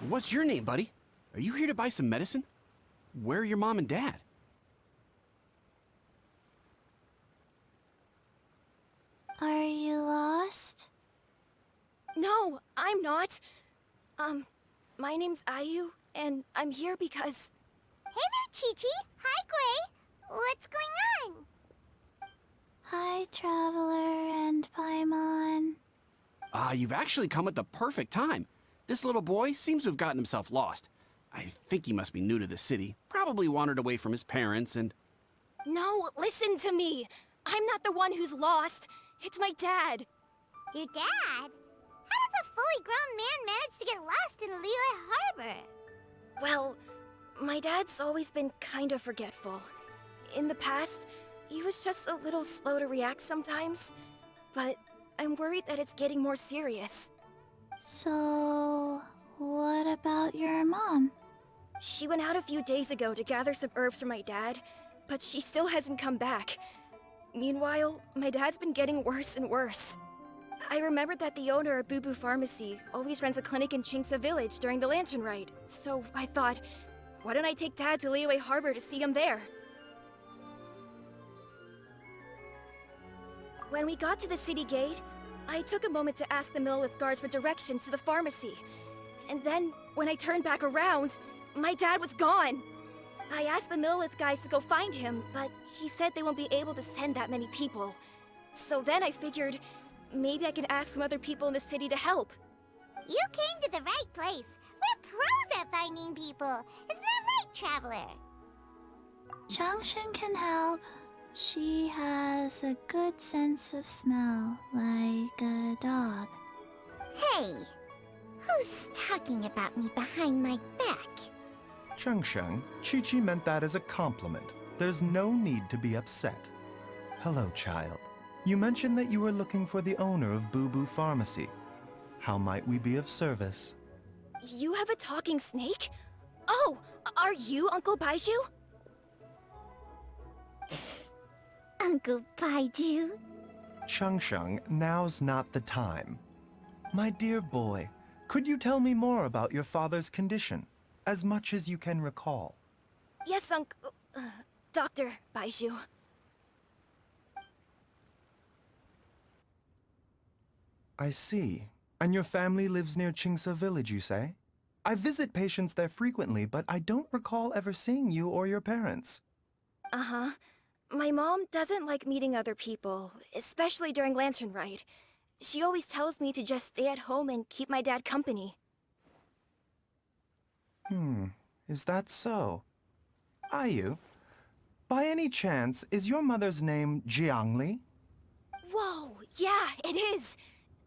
What's your name, buddy? Are you here to buy some medicine? Where are your mom and dad? Are you lost? No, I'm not. My name's Ayu, and I'm here because... Hey there, Chi-Chi. Hi, Gui. What's going on? Hi, Traveler and Paimon. You've actually come at the perfect time. This little boy seems to have gotten himself lost. I think he must be new to the city. Probably wandered away from his parents and... No, listen to me. I'm not the one who's lost. It's my dad. Your dad? How does a fully grown man manage to get lost in Liyue Harbor? Well, my dad's always been kind of forgetful. In the past, he was just a little slow to react sometimes. But I'm worried that it's getting more serious. So, what about your mom? She went out a few days ago to gather some herbs for my dad, but she still hasn't come back. Meanwhile, my dad's been getting worse and worse. I remembered that the owner of Boo Pharmacy always runs a clinic in Chingsa Village during the Lantern Rite, so I thought, why don't I take Dad to Liyue Harbor to see him there? When we got to the city gate, I took a moment to ask the Millelith guards for directions to the pharmacy. And then, when I turned back around, my dad was gone! I asked the Millelith guys to go find him, but he said they won't be able to send that many people. So then I figured, maybe I can ask some other people in the city to help. You came to the right place. We're pros at finding people. Isn't that right, Traveler? Changshan can help. She has a good sense of smell, like a dog. Hey, who's talking about me behind my back? Changshan, Chi-Chi meant that as a compliment. There's no need to be upset. Hello, child. You mentioned that you were looking for the owner of Boo Pharmacy. How might we be of service? You have a talking snake? Oh, are you Uncle Baizhu? Uncle Baizhu? Changshan, now's not the time. My dear boy, could you tell me more about your father's condition? As much as you can recall. Yes, Dr. Baizhu. I see. And your family lives near Chingsa Village, you say? I visit patients there frequently, but I don't recall ever seeing you or your parents. Uh-huh. My mom doesn't like meeting other people, especially during Lantern Rite. She always tells me to just stay at home and keep my dad company. Is that so? Ayu, by any chance, is your mother's name Jiangli? Whoa, yeah, it is!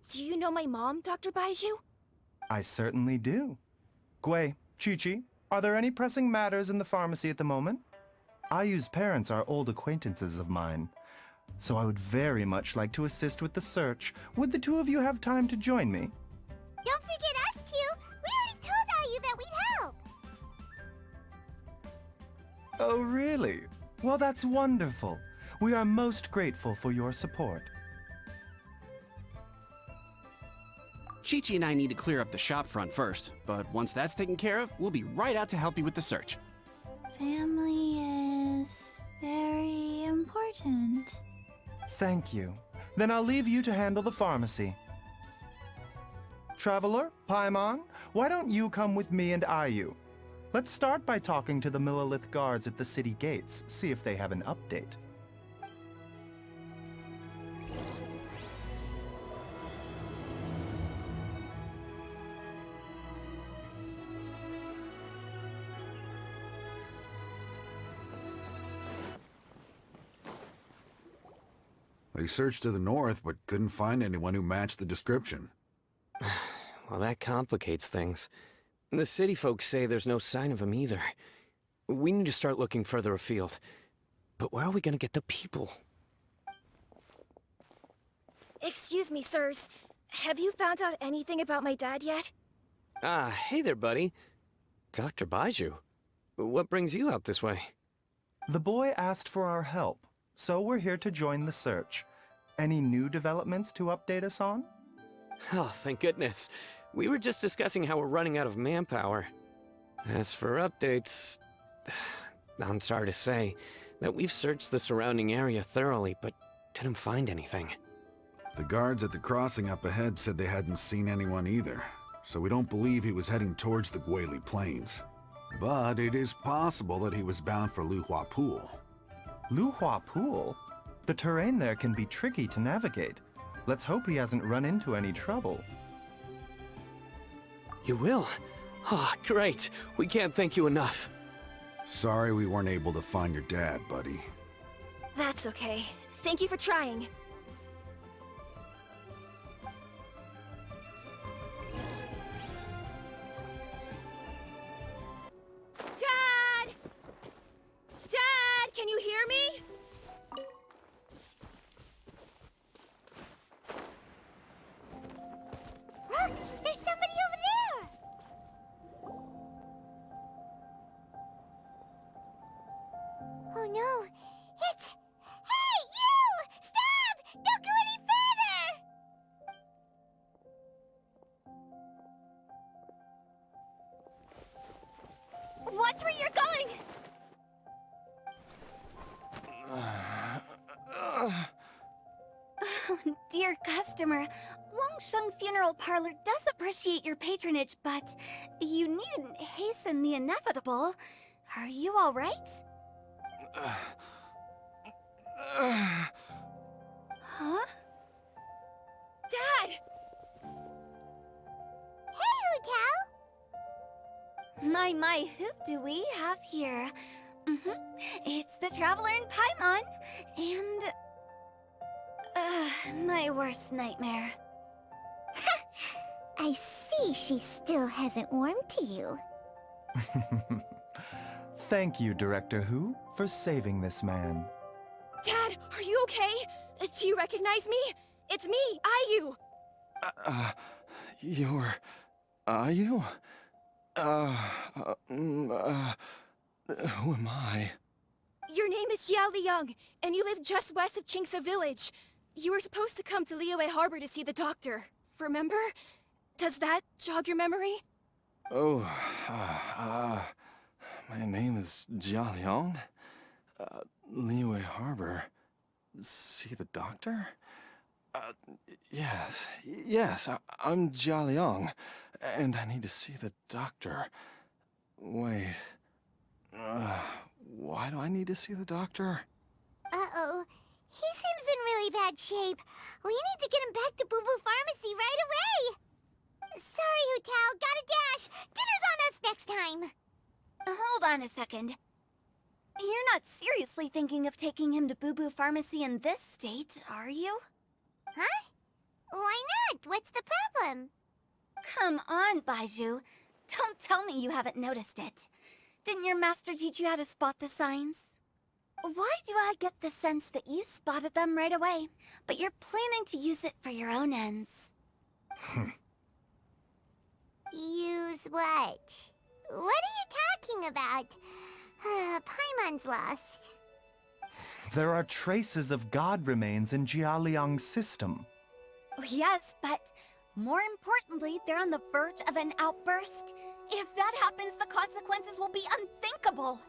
Do you know my mom, Dr. Baizhu? I certainly do. Gui, Chi-Chi, are there any pressing matters in the pharmacy at the moment? Ayu's parents are old acquaintances of mine, so I would very much like to assist with the search. Would the two of you have time to join me? Don't forget us two! We already told Ayu that we'd help! Oh, really? Well, that's wonderful. We are most grateful for your support. Chi-Chi and I need to clear up the shop front first, but once that's taken care of, we'll be right out to help you with the search. Family is very important. Thank you. Then I'll leave you to handle the pharmacy. Traveler, Paimon, why don't you come with me and Ayu? Let's start by talking to the Millelith guards at the city gates, see if they have an update. They searched to the north, but couldn't find anyone who matched the description. Well, that complicates things. The city folks say there's no sign of him either. We need to start looking further afield. But where are we gonna get the people? Excuse me, sirs. Have you found out anything about my dad yet? Ah, hey there, buddy. Dr. Baizhu. What brings you out this way? The boy asked for our help, so we're here to join the search. Any new developments to update us on? Oh, thank goodness. We were just discussing how we're running out of manpower. As for updates, I'm sorry to say that we've searched the surrounding area thoroughly, but didn't find anything. The guards at the crossing up ahead said they hadn't seen anyone either, so we don't believe he was heading towards the Guili Plains. But it is possible that he was bound for Luhua Pool. Luhua Pool? The terrain there can be tricky to navigate. Let's hope he hasn't run into any trouble. You will? Ah, great. We can't thank you enough. Sorry we weren't able to find your dad, buddy. That's okay. Thank you for trying. Dad! Dad, can you hear me? Look! There's somebody over there! Oh no! It's... Hey, you! Stop! Don't go any further! Watch where you're going! Dear customer, Wangsheng Funeral Parlor does appreciate your patronage, but you needn't hasten the inevitable. Are you all right? Huh? Dad! Hey, Hu Tao! My, who do we have here? It's the Traveler in Paimon, and... my worst nightmare. I see she still hasn't warmed to you. Thank you, Director Hu, for saving this man. Dad, are you okay? Do you recognize me? It's me, Ayu! You're... Are you? Who am I? Your name is Xiao Liang, and you live just west of Qingse Village. You were supposed to come to Liyue Harbor to see the doctor, remember? Does that jog your memory? Oh, my name is Jia Liang. Liyue Harbor. See the doctor? Yes, I'm Jia Liang, and I need to see the doctor. Wait, why do I need to see the doctor? Uh-oh. He seems in really bad shape. We need to get him back to Boo Boo Pharmacy right away. Sorry, Hu Tao. Gotta dash. Dinner's on us next time. Hold on a second. You're not seriously thinking of taking him to Boo Boo Pharmacy in this state, are you? Huh? Why not? What's the problem? Come on, Baizhu. Don't tell me you haven't noticed it. Didn't your master teach you how to spot the signs? Why do I get the sense that you spotted them right away, but you're planning to use it for your own ends? Use what? What are you talking about? Paimon's lost. There are traces of god remains in Jia Liang's system. Yes, but more importantly, they're on the verge of an outburst. If that happens, the consequences will be unthinkable.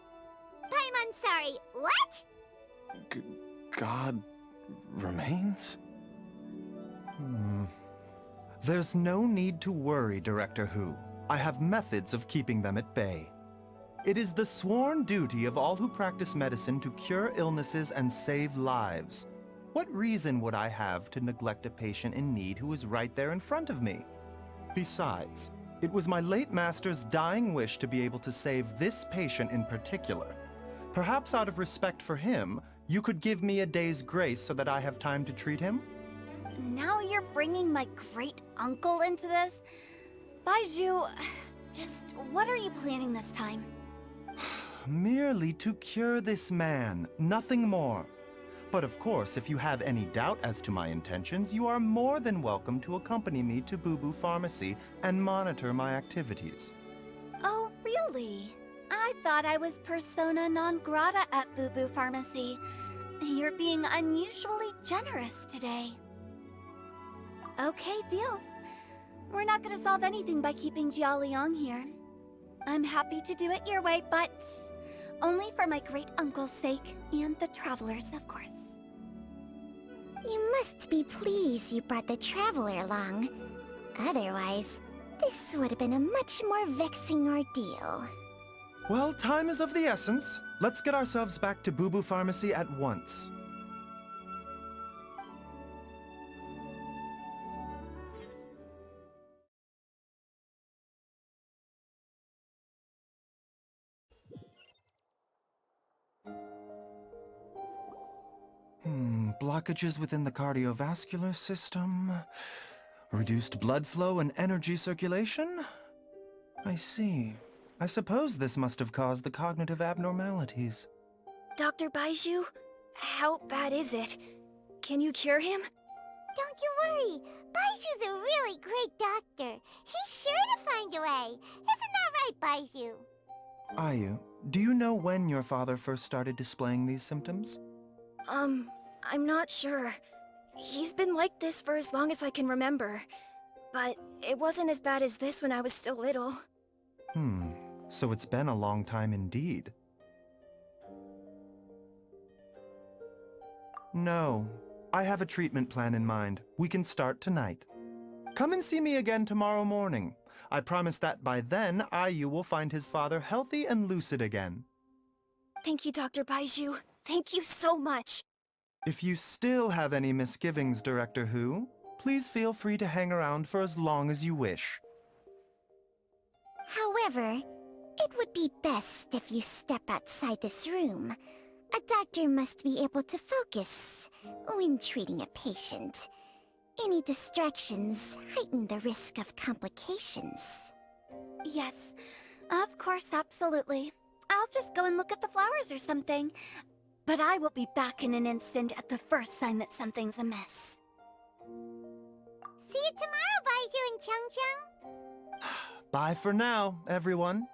Paimon's sorry. What? God remains? There's no need to worry, Director Hu. I have methods of keeping them at bay. It is the sworn duty of all who practice medicine to cure illnesses and save lives. What reason would I have to neglect a patient in need who is right there in front of me? Besides, it was my late master's dying wish to be able to save this patient in particular. Perhaps out of respect for him, you could give me a day's grace so that I have time to treat him? Now you're bringing my great-uncle into this? Baizhu, just what are you planning this time? Merely to cure this man, nothing more. But of course, if you have any doubt as to my intentions, you are more than welcome to accompany me to Boo Boo Pharmacy and monitor my activities. Oh, really? I thought I was persona non grata at Boo Boo Pharmacy. You're being unusually generous today. Okay, deal. We're not gonna solve anything by keeping Jialiang here. I'm happy to do it your way, but only for my great-uncle's sake and the travelers, of course. You must be pleased you brought the traveler along. Otherwise, this would have been a much more vexing ordeal. Well, time is of the essence. Let's get ourselves back to Boo Boo Pharmacy at once. Blockages within the cardiovascular system, reduced blood flow and energy circulation? I see. I suppose this must have caused the cognitive abnormalities. Dr. Baizhu, how bad is it? Can you cure him? Don't you worry. Baiju's a really great doctor. He's sure to find a way. Isn't that right, Baizhu? Ayu, do you know when your father first started displaying these symptoms? I'm not sure. He's been like this for as long as I can remember. But it wasn't as bad as this when I was still little. So it's been a long time indeed. No, I have a treatment plan in mind. We can start tonight. Come and see me again tomorrow morning. I promise that by then, Ayu will find his father healthy and lucid again. Thank you, Dr. Baizhu. Thank you so much. If you still have any misgivings, Director Hu, please feel free to hang around for as long as you wish. However, it would be best if you step outside this room. A doctor must be able to focus when treating a patient. Any distractions heighten the risk of complications. Yes, of course, absolutely. I'll just go and look at the flowers or something. But I will be back in an instant at the first sign that something's amiss. See you tomorrow, Baizhu and Chung. Bye for now, everyone.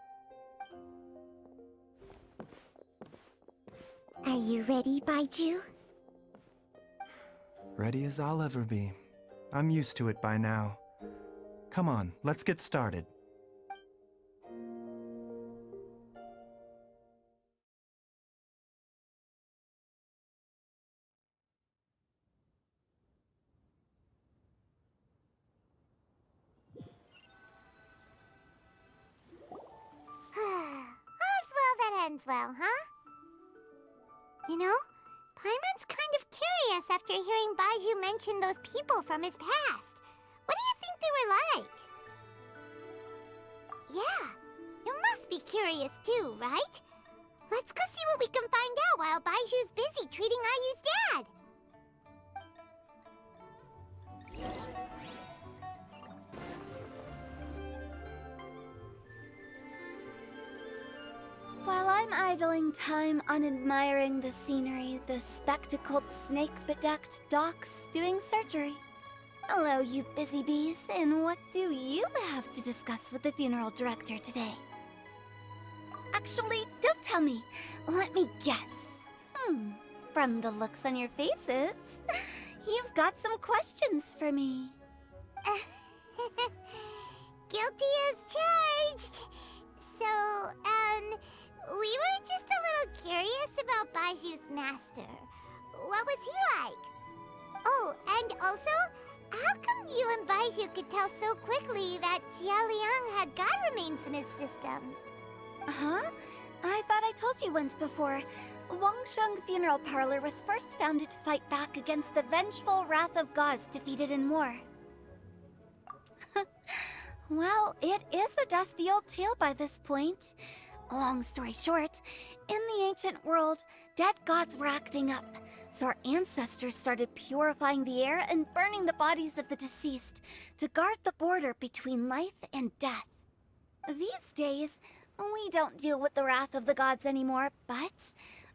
Are you ready, Baizhu? Ready as I'll ever be. I'm used to it by now. Come on, let's get started. All's well that ends well, huh? You know, Paimon's kind of curious after hearing Baizhu mention those people from his past. What do you think they were like? Yeah, you must be curious too, right? Let's go see what we can find out while Baiju's busy treating Ayu's dad. While I'm idling time on admiring the scenery, the spectacled snake-bedecked docs doing surgery. Hello, you busy bees, and what do you have to discuss with the funeral director today? Actually, don't tell me. Let me guess. From the looks on your faces, you've got some questions for me. Guilty as charged. So, we were just a little curious about Baiju's master. What was he like? Oh, and also, how come you and Baizhu could tell so quickly that Jialiang had god remains in his system? Huh? I thought I told you once before. Wangsheng Funeral Parlor was first founded to fight back against the vengeful wrath of gods defeated in war. Well, it is a dusty old tale by this point. Long story short, in the ancient world, dead gods were acting up, so our ancestors started purifying the air and burning the bodies of the deceased to guard the border between life and death. These days, we don't deal with the wrath of the gods anymore, but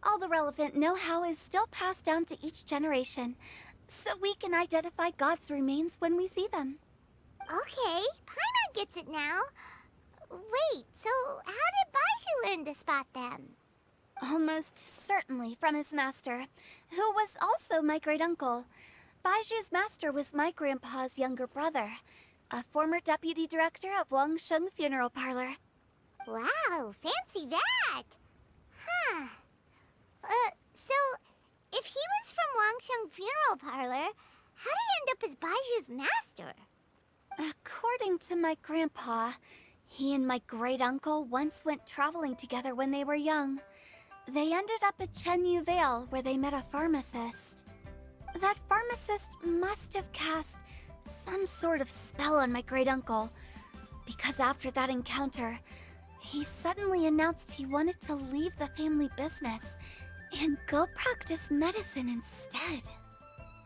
all the relevant know-how is still passed down to each generation, so we can identify gods' remains when we see them. Okay, Paimon gets it now. Wait, so how did Baizhu learn to spot them? Almost certainly from his master, who was also my great-uncle. Baiju's master was my grandpa's younger brother. a former deputy director of Wangsheng Funeral Parlor. Wow, fancy that! Huh. So, if he was from Wangsheng Funeral Parlor, how did he end up as Baiju's master? According to my grandpa, he and my great-uncle once went traveling together when they were young. They ended up at Chenyu Vale, where they met a pharmacist. That pharmacist must have cast some sort of spell on my great-uncle, because after that encounter, he suddenly announced he wanted to leave the family business and go practice medicine instead.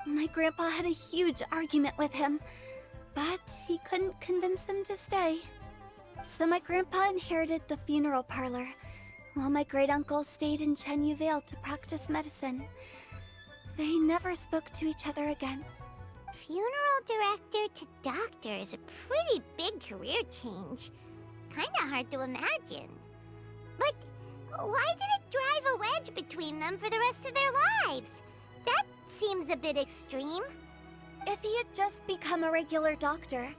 My grandpa had a huge argument with him, but he couldn't convince him to stay. So my grandpa inherited the funeral parlor, while my great-uncle stayed in Chenyu Vale to practice medicine. They never spoke to each other again. Funeral director to doctor is a pretty big career change. Kinda hard to imagine. But why did it drive a wedge between them for the rest of their lives? That seems a bit extreme. If he had just become a regular doctor,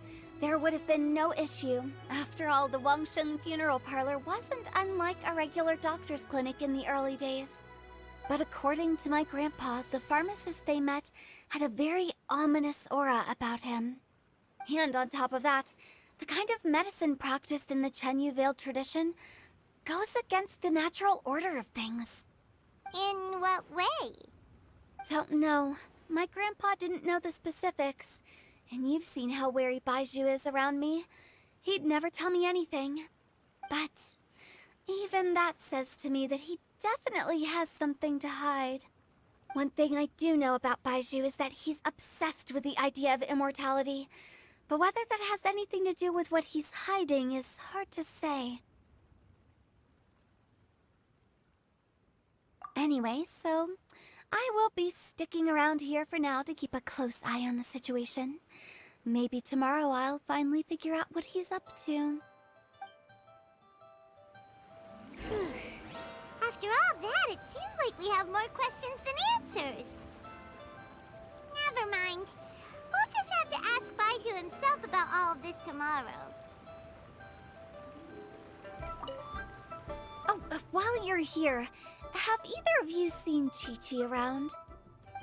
there would have been no issue. After all, the Wangsheng Funeral Parlor wasn't unlike a regular doctor's clinic in the early days. But according to my grandpa, the pharmacist they met had a very ominous aura about him. And on top of that, the kind of medicine practiced in the Chenyu Vale tradition goes against the natural order of things. In what way? Don't know. My grandpa didn't know the specifics. And you've seen how wary Baizhu is around me. He'd never tell me anything. But even that says to me that he definitely has something to hide. One thing I do know about Baizhu is that he's obsessed with the idea of immortality. But whether that has anything to do with what he's hiding is hard to say. Anyway, so I will be sticking around here for now to keep a close eye on the situation. Maybe tomorrow I'll finally figure out what he's up to. After all that, it seems like we have more questions than answers. Never mind. We'll just have to ask Baizhu himself about all of this tomorrow. Oh, while you're here, have either of you seen Chi-Chi around?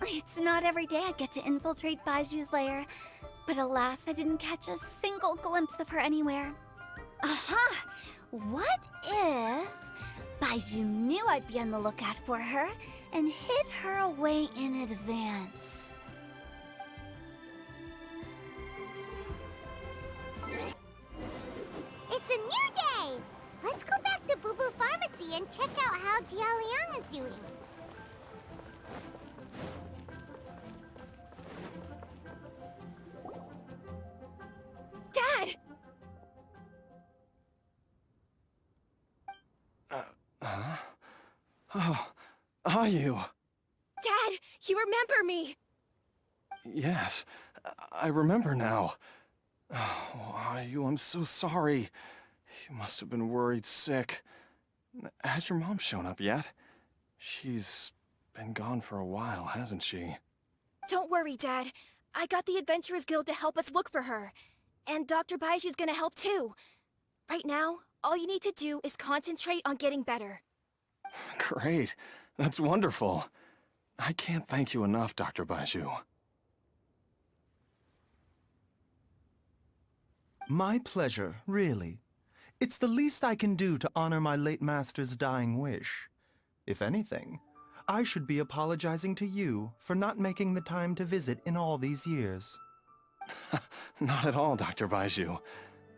It's not every day I get to infiltrate Baiju's lair, but alas, I didn't catch a single glimpse of her anywhere. Aha! What if Baizhu knew I'd be on the lookout for her and hid her away in advance? It's a new day! Let's go back to Boo Boo Pharmacy and check out how Jia Liang is doing. Dad! Oh, are you? Dad, you remember me! Yes, I remember now. Oh, are you? I'm so sorry. You must have been worried sick. Has your mom shown up yet? She's been gone for a while, hasn't she? Don't worry, Dad. I got the Adventurers Guild to help us look for her. And Dr. Baiju's gonna help too. Right now, all you need to do is concentrate on getting better. Great. That's wonderful. I can't thank you enough, Dr. Baizhu. My pleasure, really. It's the least I can do to honor my late master's dying wish. If anything, I should be apologizing to you for not making the time to visit in all these years. Not at all, Dr. Baizhu.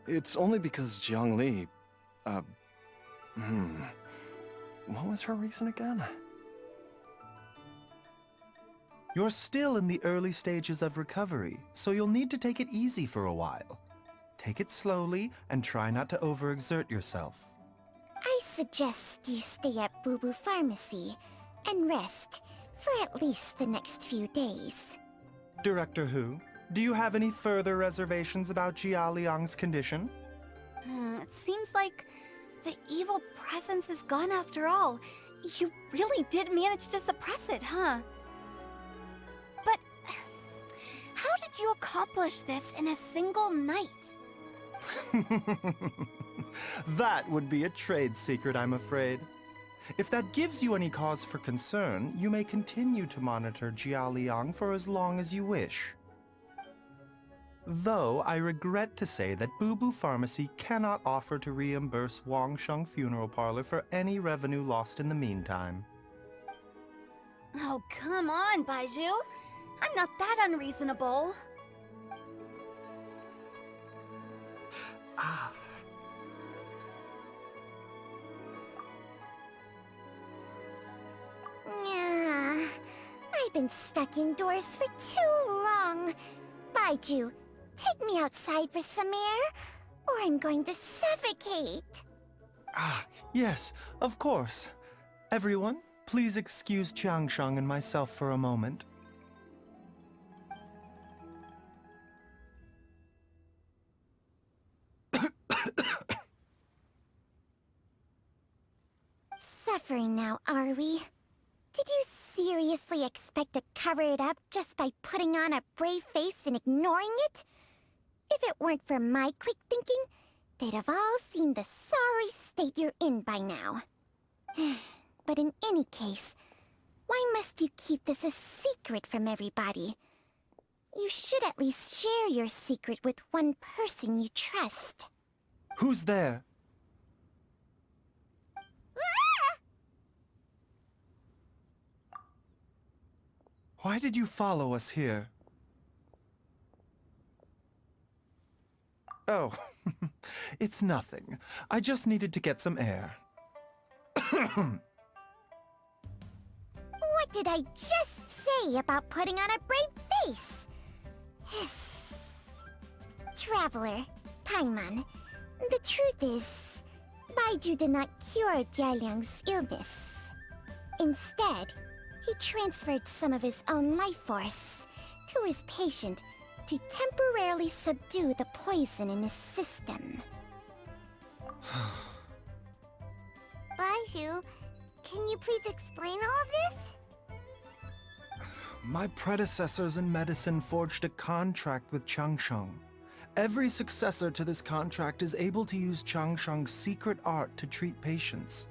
It's only because Jiang Li... What was her reason again? You're still in the early stages of recovery, so you'll need to take it easy for a while. Take it slowly and try not to overexert yourself. I suggest you stay at Boo Boo Pharmacy and rest for at least the next few days. Director Hu, do you have any further reservations about Jia Liang's condition? It seems like the evil presence is gone after all. You really did manage to suppress it, huh? But how did you accomplish this in a single night? That would be a trade secret, I'm afraid. If that gives you any cause for concern, you may continue to monitor Jialiang for as long as you wish. Though I regret to say that Boo Boo Pharmacy cannot offer to reimburse Wangsheng Funeral Parlor for any revenue lost in the meantime. Oh, come on, Baizhu. I'm not that unreasonable. Ah. Yeah, I've been stuck indoors for too long. Baizhu, take me outside for some air, or I'm going to suffocate. Ah, yes, of course. Everyone, please excuse Qiangsheng and myself for a moment. Suffering now, are we? Did you seriously expect to cover it up just by putting on a brave face and ignoring it? If it weren't for my quick thinking, they'd have all seen the sorry state you're in by now. But in any case, why must you keep this a secret from everybody? You should at least share your secret with one person you trust. Who's there? Why did you follow us here? Oh, it's nothing. I just needed to get some air. What did I just say about putting on a brave face? Traveler, Paimon, the truth is, Baizhu did not cure Jialiang's illness. Instead, he transferred some of his own life force to his patient to temporarily subdue the poison in his system. Baizhu, can you please explain all of this? My predecessors in medicine forged a contract with Changsheng. Every successor to this contract is able to use Changsheng's secret art to treat patients.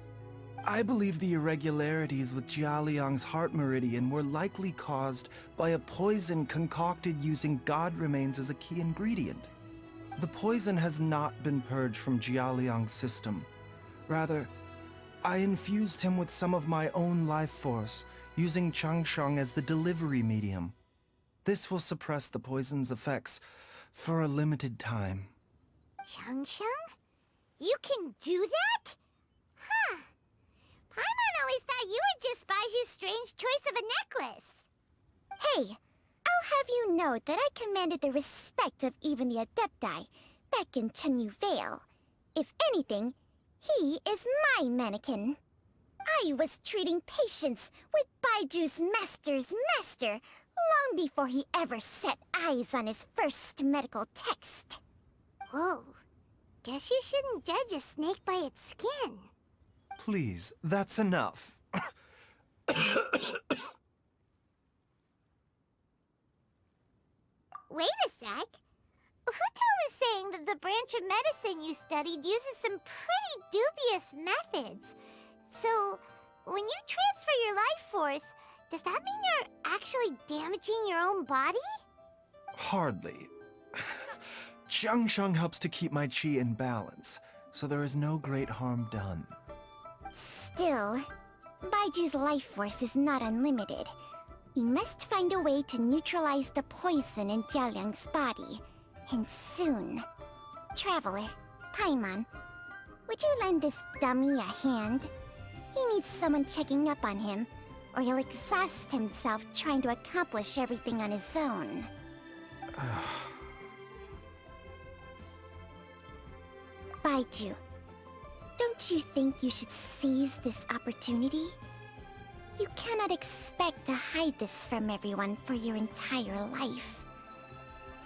I believe the irregularities with Jialiang's heart meridian were likely caused by a poison concocted using god remains as a key ingredient. The poison has not been purged from Jialiang's system. Rather, I infused him with some of my own life force, using Changsheng as the delivery medium. This will suppress the poison's effects for a limited time. Changsheng? You can do that? Huh. Paimon always thought you were just Baiju's strange choice of a necklace. Hey, I'll have you know that I commanded the respect of even the Adepti back in Chenyu Vale. If anything, he is my mannequin. I was treating patients with Baiju's master's master long before he ever set eyes on his first medical text. Whoa. Guess you shouldn't judge a snake by its skin. Please, that's enough. Wait a sec. Huto was saying that the branch of medicine you studied uses some pretty dubious methods. So, when you transfer your life force, does that mean you're actually damaging your own body? Hardly. Changsheng helps to keep my chi in balance, so there is no great harm done. Still, Baiju's life force is not unlimited. We must find a way to neutralize the poison in Jialiang's body. And soon. Traveler, Paimon, would you lend this dummy a hand? He needs someone checking up on him, or he'll exhaust himself trying to accomplish everything on his own. Baizhu, don't you think you should seize this opportunity? You cannot expect to hide this from everyone for your entire life.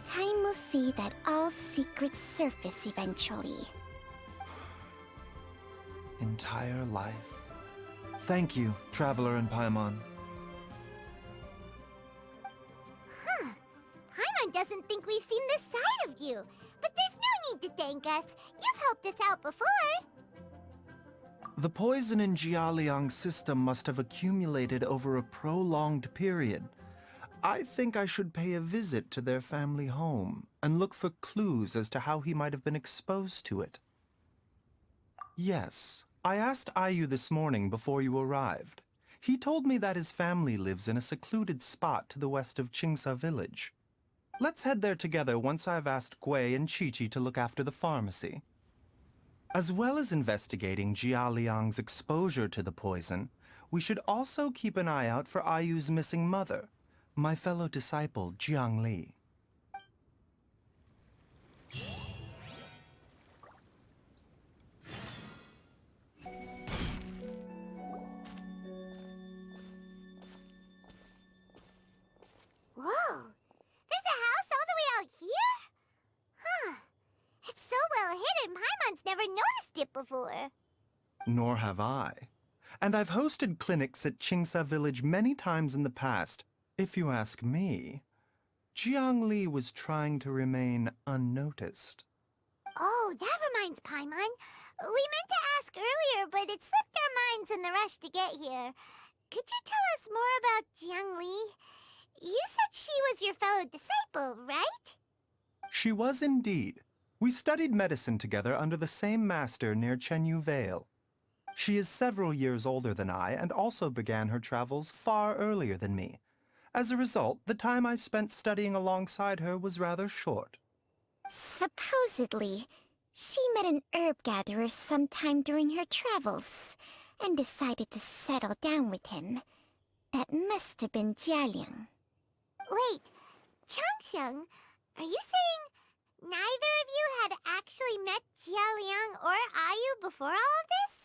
Time will see that all secrets surface eventually. Entire life. Thank you, Traveler and Paimon. Huh. Paimon doesn't think we've seen this side of you. But there's no need to thank us. You've helped us out before. The poison in Jialiang's system must have accumulated over a prolonged period. I think I should pay a visit to their family home and look for clues as to how he might have been exposed to it. Yes, I asked Ayu this morning before you arrived. He told me that his family lives in a secluded spot to the west of Qingsa village. Let's head there together once I've asked Gui and Chi-Chi to look after the pharmacy. As well as investigating Jia Liang's exposure to the poison, we should also keep an eye out for Ayu's missing mother, my fellow disciple Jiang Li. Whoa! There's a house all the way out here? Huh. It's so well hidden, Paimon's never noticed it before. Nor have I. And I've hosted clinics at Qingsa village many times in the past. If you ask me, Jiang Li was trying to remain unnoticed. Oh, that reminds Paimon. We meant to ask earlier, but it slipped our minds in the rush to get here. Could you tell us more about Jiang Li? You said she was your fellow disciple, right? She was indeed. We studied medicine together under the same master near Chenyu Vale. She is several years older than I and also began her travels far earlier than me. As a result, the time I spent studying alongside her was rather short. Supposedly, she met an herb gatherer sometime during her travels and decided to settle down with him. That must have been Jialiang. Wait, Changxiang, are you saying neither of you had actually met Jialiang or Ayu before all of this?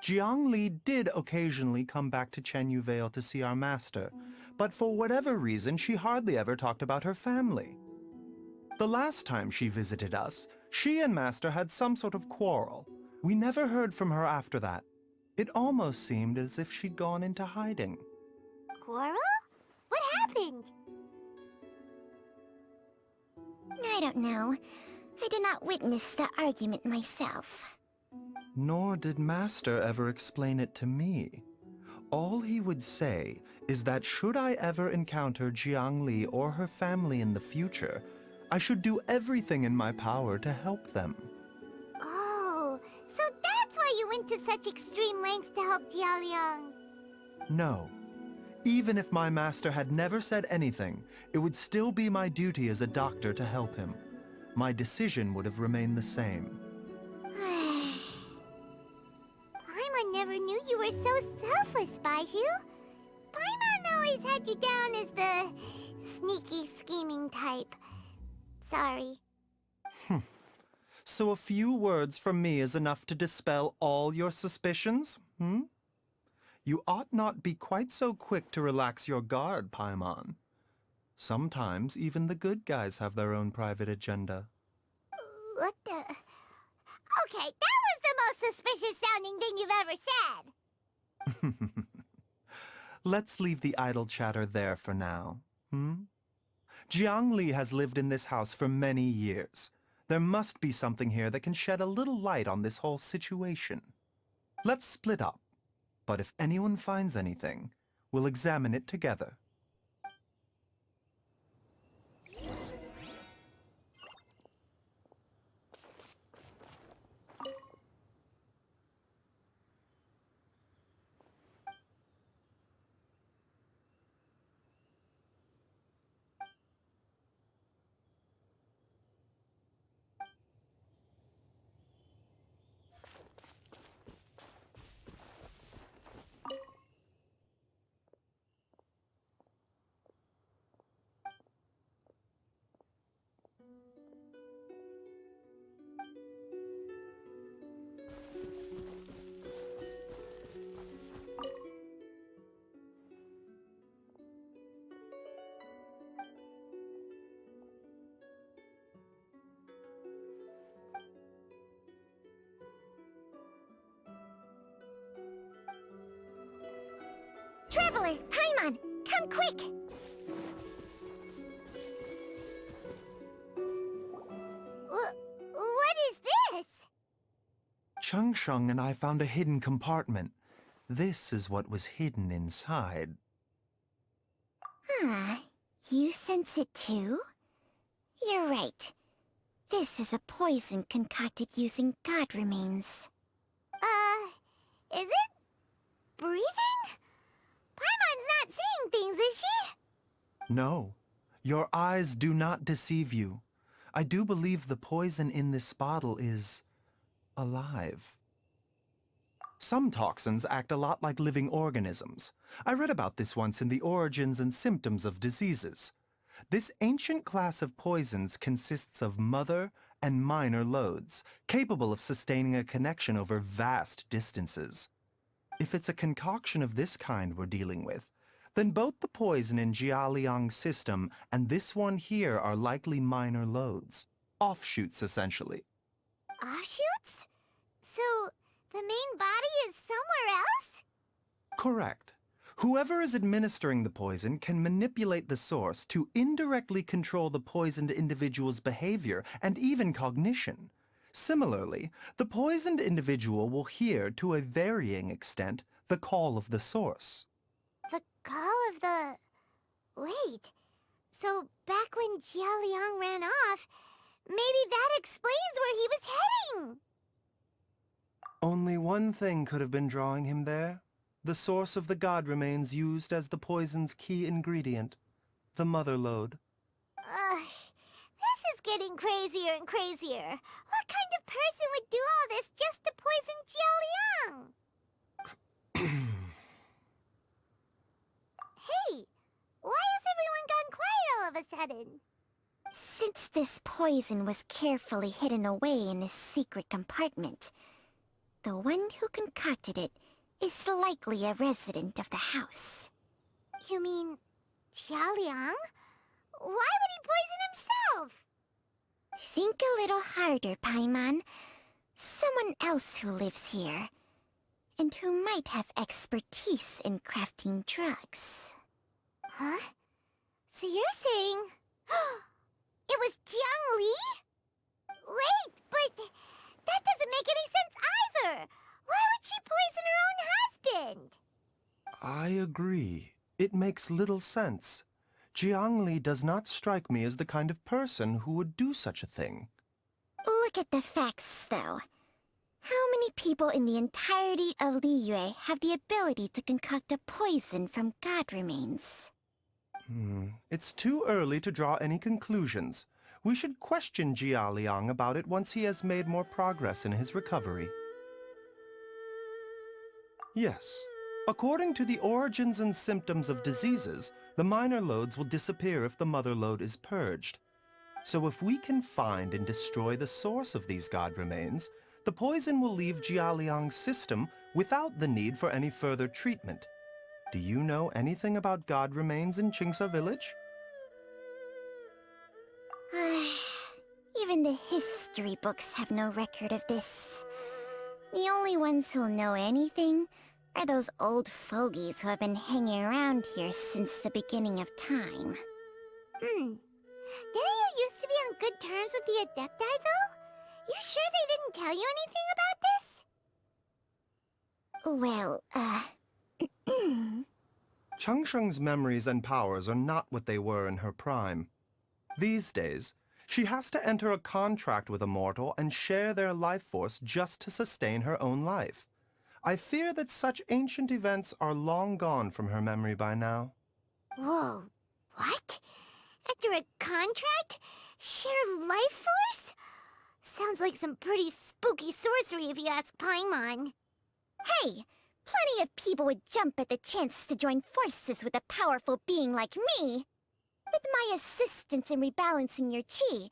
Jiang Li did occasionally come back to Chenyu Vale to see our master, but for whatever reason, she hardly ever talked about her family. The last time she visited us, she and Master had some sort of quarrel. We never heard from her after that. It almost seemed as if she'd gone into hiding. Quarrel? What happened? I don't know. I did not witness the argument myself. Nor did Master ever explain it to me. All he would say is that should I ever encounter Jiang Li or her family in the future, I should do everything in my power to help them. Oh, so that's why you went to such extreme lengths to help Jialiang. No. Even if my master had never said anything, it would still be my duty as a doctor to help him. My decision would have remained the same. Paimon never knew you were so selfless, Baizhu. Paimon always had you down as the sneaky, scheming type. Sorry. So a few words from me is enough to dispel all your suspicions, You ought not be quite so quick to relax your guard, Paimon. Sometimes even the good guys have their own private agenda. What the... Okay, that was the most suspicious-sounding thing you've ever said. Let's leave the idle chatter there for now, Jiang Li has lived in this house for many years. There must be something here that can shed a little light on this whole situation. Let's split up. But if anyone finds anything, we'll examine it together. Traveler, Paimon, come quick! Changsheng and I found a hidden compartment. This is what was hidden inside. Huh. You sense it too? You're right. This is a poison concocted using god remains. Is it breathing? Paimon's not seeing things, is she? No, your eyes do not deceive you. I do believe the poison in this bottle is alive. Some toxins act a lot like living organisms. I read about this once in the Origins and Symptoms of Diseases. This ancient class of poisons consists of mother and minor loads, capable of sustaining a connection over vast distances. If it's a concoction of this kind we're dealing with, then both the poison in Jialiang's system and this one here are likely minor loads. Offshoots, essentially. Offshoots? So, the main body is somewhere else? Correct. Whoever is administering the poison can manipulate the source to indirectly control the poisoned individual's behavior and even cognition. Similarly, the poisoned individual will hear, to a varying extent, the call of the source. The call of the... Wait. So, back when Jialiang ran off, maybe that explains where he was heading! Only one thing could have been drawing him there. The source of the god remains used as the poison's key ingredient, the mother lode. This is getting crazier and crazier. What kind of person would do all this just to poison Jialiang? Hey, why has everyone gone quiet all of a sudden? Since this poison was carefully hidden away in a secret compartment, the one who concocted it is likely a resident of the house. You mean Jialiang? Why would he poison himself? Think a little harder, Paimon. Someone else who lives here, and who might have expertise in crafting drugs. Huh? So you're saying... it was Jiang Li? Wait, but that doesn't make any sense either! Why would she poison her own husband? I agree. It makes little sense. Jiang Li does not strike me as the kind of person who would do such a thing. Look at the facts, though. How many people in the entirety of Liyue have the ability to concoct a poison from god remains? It's too early to draw any conclusions. We should question Jia Liang about it once he has made more progress in his recovery. Yes. According to the Origins and Symptoms of Diseases, the minor loads will disappear if the mother lode is purged. So if we can find and destroy the source of these god remains, the poison will leave Jialiang's system without the need for any further treatment. Do you know anything about god remains in Qingsa village? Even the history books have no record of this. The only ones who'll know anything are those old fogies who have been hanging around here since the beginning of time. Didn't you used to be on good terms with the Adepti, though? You sure they didn't tell you anything about this? Changsheng's memories and powers are not what they were in her prime. These days, she has to enter a contract with a mortal and share their life force just to sustain her own life. I fear that such ancient events are long gone from her memory by now. Whoa, what? Enter a contract? Share life force? Sounds like some pretty spooky sorcery if you ask Paimon. Hey! Plenty of people would jump at the chance to join forces with a powerful being like me. With my assistance in rebalancing your chi,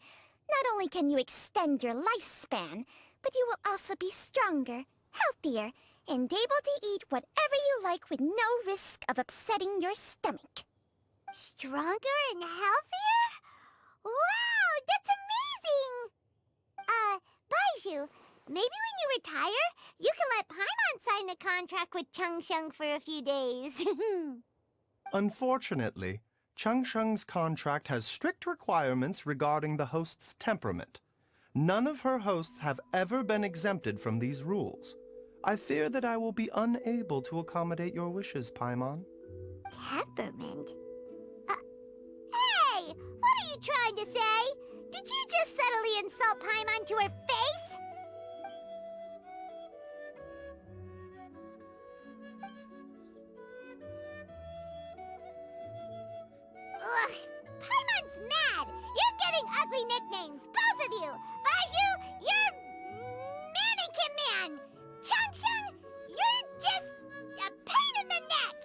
not only can you extend your lifespan, but you will also be stronger, healthier, and able to eat whatever you like with no risk of upsetting your stomach. Stronger and healthier? Wow, that's amazing! Baizhu, maybe when you retire, you can let Paimon sign a contract with Changsheng for a few days. Unfortunately, Changsheng's contract has strict requirements regarding the host's temperament. None of her hosts have ever been exempted from these rules. I fear that I will be unable to accommodate your wishes, Paimon. Temperament? Hey! What are you trying to say? Did you just subtly insult Paimon to her face? Ugh! Paimon's mad! You're getting ugly nicknames, both of you! Baizhu, you're Mannequin Man! Chung, you're just a pain in the neck!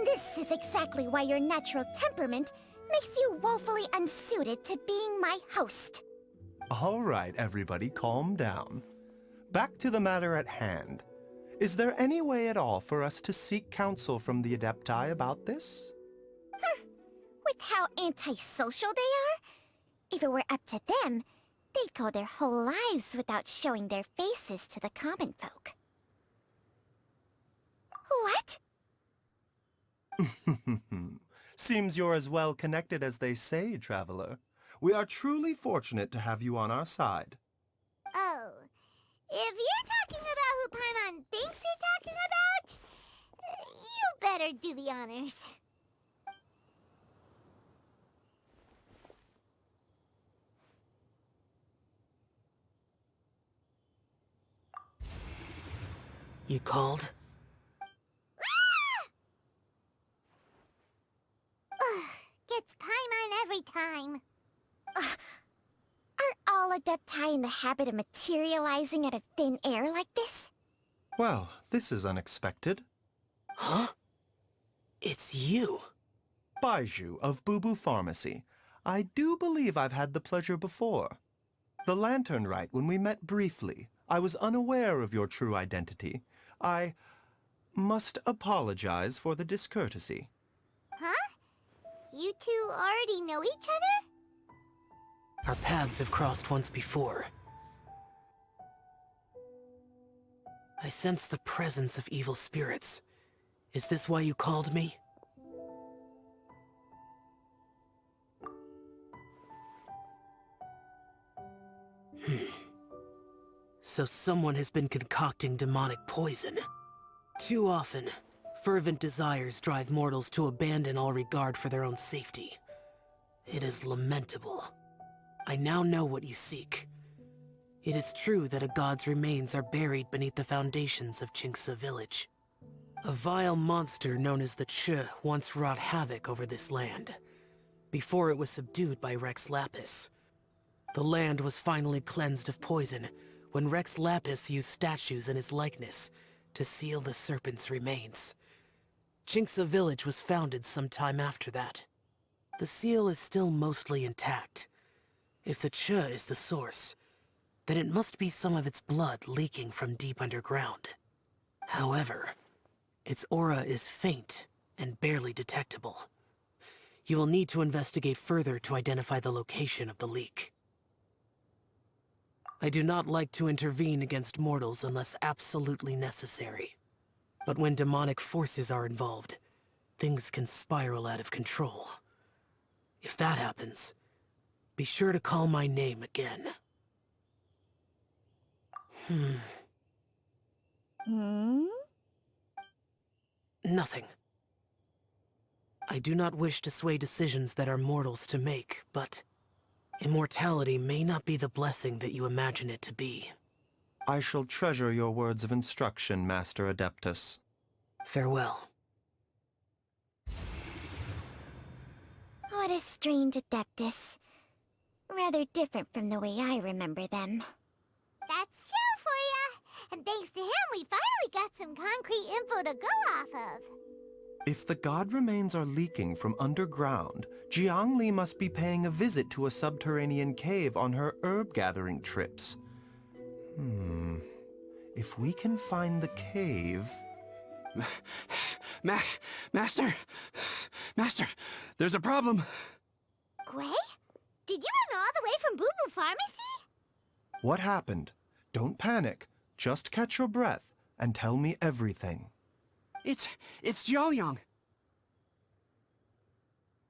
This is exactly why your natural temperament makes you woefully unsuited to being my host. All right, everybody, calm down. Back to the matter at hand. Is there any way at all for us to seek counsel from the Adepti about this? With how antisocial they are, if it were up to them, they'd go their whole lives without showing their faces to the common folk. What? Seems you're as well connected as they say, Traveler. We are truly fortunate to have you on our side. Oh, if you're talking about who Paimon thinks you're talking about, you better do the honors. You called? Gets Paimon every time. Are all Adepti in the habit of materializing out of thin air like this? Well, this is unexpected. Huh? It's you. Baizhu of Boo Boo Pharmacy. I do believe I've had the pleasure before. The Lantern Rite, when we met briefly, I was unaware of your true identity. I must apologize for the discourtesy. Huh? You two already know each other? Our paths have crossed once before. I sense the presence of evil spirits. Is this why you called me? So someone has been concocting demonic poison. Too often, fervent desires drive mortals to abandon all regard for their own safety. It is lamentable. I now know what you seek. It is true that a god's remains are buried beneath the foundations of Jinxa village. A vile monster known as the Che once wrought havoc over this land, before it was subdued by Rex Lapis. The land was finally cleansed of poison when Rex Lapis used statues in his likeness to seal the serpent's remains. Jinxa village was founded some time after that. The seal is still mostly intact. If the Che is the source, then it must be some of its blood leaking from deep underground. However, its aura is faint and barely detectable. You will need to investigate further to identify the location of the leak. I do not like to intervene against mortals unless absolutely necessary. But when demonic forces are involved, things can spiral out of control. If that happens, be sure to call my name again. Nothing. I do not wish to sway decisions that are mortals to make, but immortality may not be the blessing that you imagine it to be. I shall treasure your words of instruction, Master Adeptus. Farewell. What a strange Adeptus. Rather different from the way I remember them. That's Shell for ya! And thanks to him, we finally got some concrete info to go off of. If the god remains are leaking from underground, Jiangli must be paying a visit to a subterranean cave on her herb-gathering trips. If we can find the cave... Master! Master, there's a problem. Gwei? Did you run all the way from Boo Boo Pharmacy? What happened? Don't panic. Just catch your breath and tell me everything. It's Jiaoyang.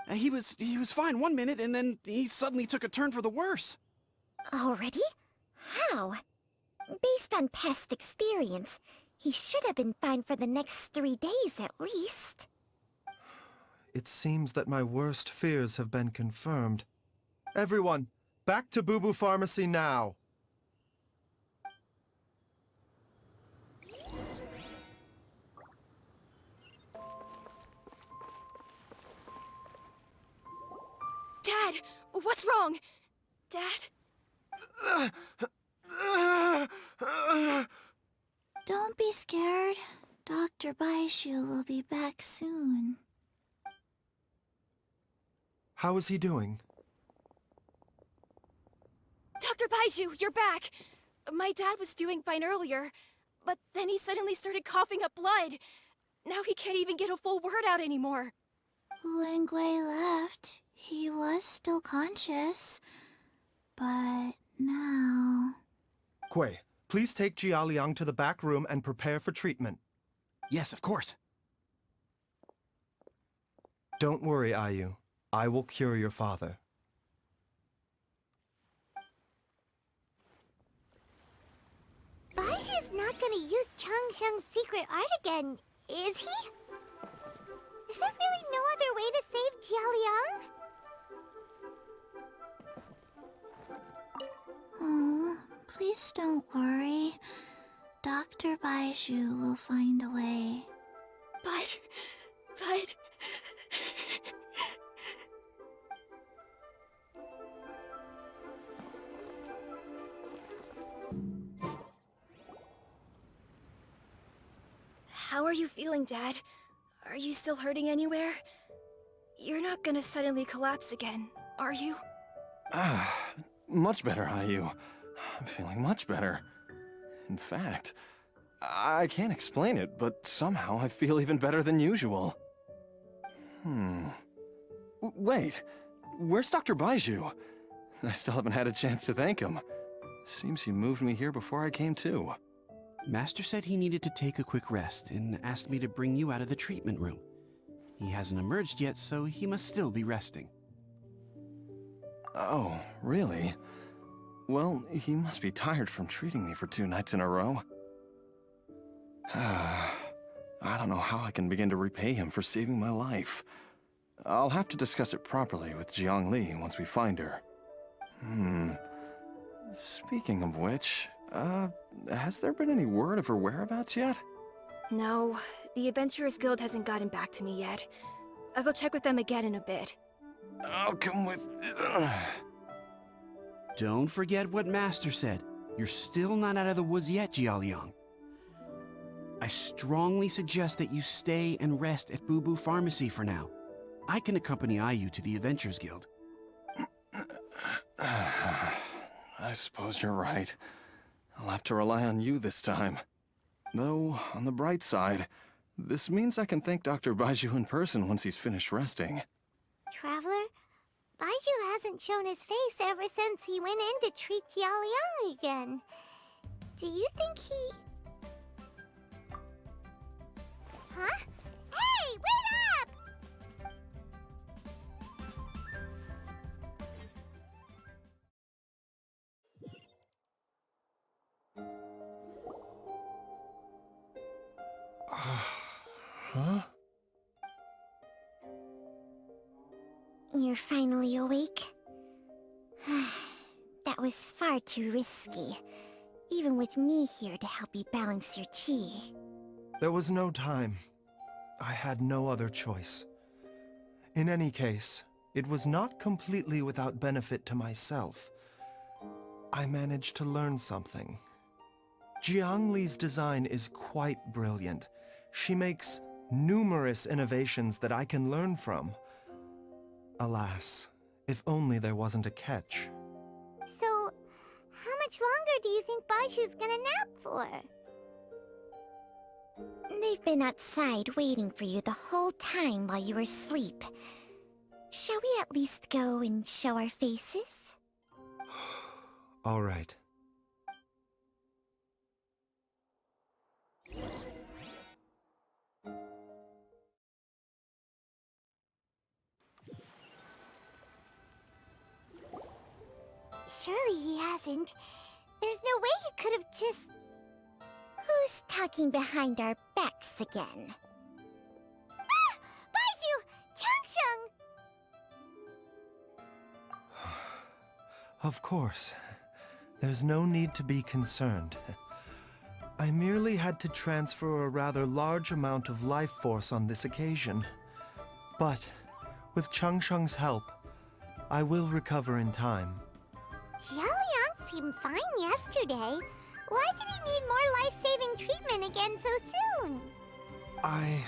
He was fine one minute, and then he suddenly took a turn for the worse. Already? How? Based on past experience, he should have been fine for the next 3 days at least. It seems that my worst fears have been confirmed. Everyone, back to Boo Boo Pharmacy now! Dad, what's wrong? Dad? Don't be scared. Dr. Baizhu will be back soon. How is he doing? Dr. Baizhu, you're back! My dad was doing fine earlier, but then he suddenly started coughing up blood. Now he can't even get a full word out anymore. When Gui left, he was still conscious. But now... Gui, please take Jialiang to the back room and prepare for treatment. Yes, of course. Don't worry, Ayu. I will cure your father. Baiju's not gonna use Changsheng's secret art again, is he? Is there really no other way to save Jialiang? Oh, please don't worry. Dr. Baizhu will find a way. But... How are you feeling, Dad? Are you still hurting anywhere? You're not gonna suddenly collapse again, are you? Much better, Ayu. I'm feeling much better. In fact, I can't explain it, but somehow I feel even better than usual. Wait, where's Dr. Baizhu? I still haven't had a chance to thank him. Seems he moved me here before I came to. Master said he needed to take a quick rest and asked me to bring you out of the treatment room. He hasn't emerged yet, so he must still be resting. Oh, really? Well, he must be tired from treating me for 2 nights in a row. I don't know how I can begin to repay him for saving my life. I'll have to discuss it properly with Jiangli once we find her. Speaking of which, has there been any word of her whereabouts yet? No, the Adventurers Guild hasn't gotten back to me yet. I'll go check with them again in a bit. I'll come with... Don't forget what Master said. You're still not out of the woods yet, Jialiang. I strongly suggest that you stay and rest at Boo Boo Pharmacy for now. I can accompany Ayu to the Adventurers Guild. I suppose you're right. I'll have to rely on you this time. Though, on the bright side, this means I can thank Dr. Baizhu in person once he's finished resting. Traveler, Baizhu hasn't shown his face ever since he went in to treat Jialiang again. Do you think he... Huh? Hey, wait up! Huh? You're finally awake? That was far too risky, even with me here to help you balance your chi. There was no time. I had no other choice. In any case, it was not completely without benefit to myself. I managed to learn something. Jiang Li's design is quite brilliant. She makes numerous innovations that I can learn from. Alas, if only there wasn't a catch. So, how much longer do you think Baiju's gonna nap for? They've been outside waiting for you the whole time while you were asleep. Shall we at least go and show our faces? All right. Surely he hasn't. There's no way he could have just... Who's talking behind our backs again? Ah! Baizhu! Changsheng! Of course. There's no need to be concerned. I merely had to transfer a rather large amount of life force on this occasion. But, with Changsheng's help, I will recover in time. Jialiang seemed fine yesterday. Why did he need more life-saving treatment again so soon? I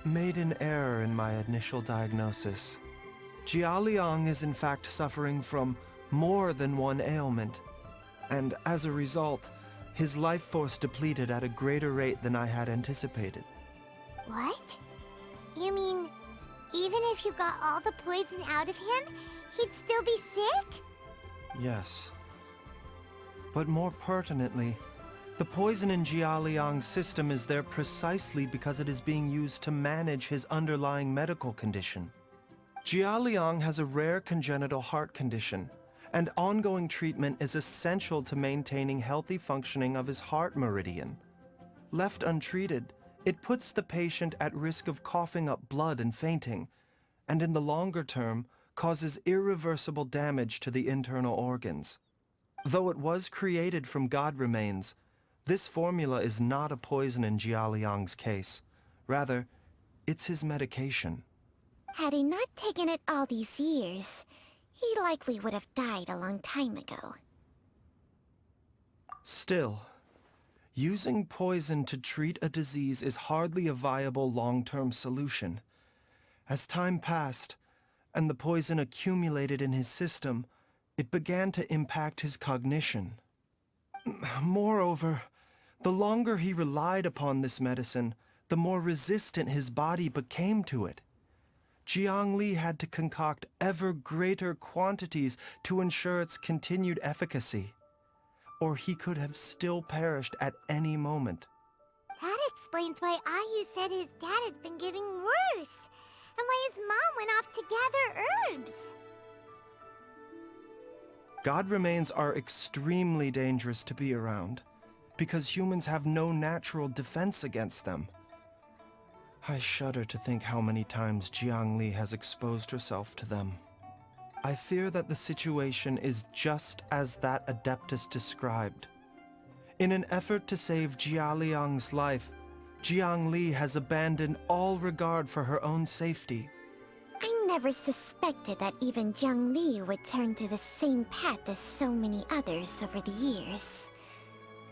made an error in my initial diagnosis. Jialiang is in fact suffering from more than one ailment, and as a result, his life force depleted at a greater rate than I had anticipated. What? You mean, even if you got all the poison out of him, he'd still be sick? Yes. But more pertinently, the poison in Jialiang's system is there precisely because it is being used to manage his underlying medical condition. Jialiang has a rare congenital heart condition, and ongoing treatment is essential to maintaining healthy functioning of his heart meridian. Left untreated, it puts the patient at risk of coughing up blood and fainting, and in the longer term, causes irreversible damage to the internal organs. Though it was created from god remains, this formula is not a poison in Jialiang's case. Rather, it's his medication. Had he not taken it all these years, he likely would have died a long time ago. Still, using poison to treat a disease is hardly a viable long-term solution. As time passed, and the poison accumulated in his system, it began to impact his cognition. Moreover, the longer he relied upon this medicine, the more resistant his body became to it. Jiangli had to concoct ever greater quantities to ensure its continued efficacy, or he could have still perished at any moment. That explains why Ayu said his dad has been getting worse, and why his mom went off to gather herbs. God remains are extremely dangerous to be around, because humans have no natural defense against them. I shudder to think how many times Jiangli has exposed herself to them. I fear that the situation is just as that Adeptus described. In an effort to save Jialiang's life, Jiangli has abandoned all regard for her own safety. I never suspected that even Jiangli would turn to the same path as so many others over the years.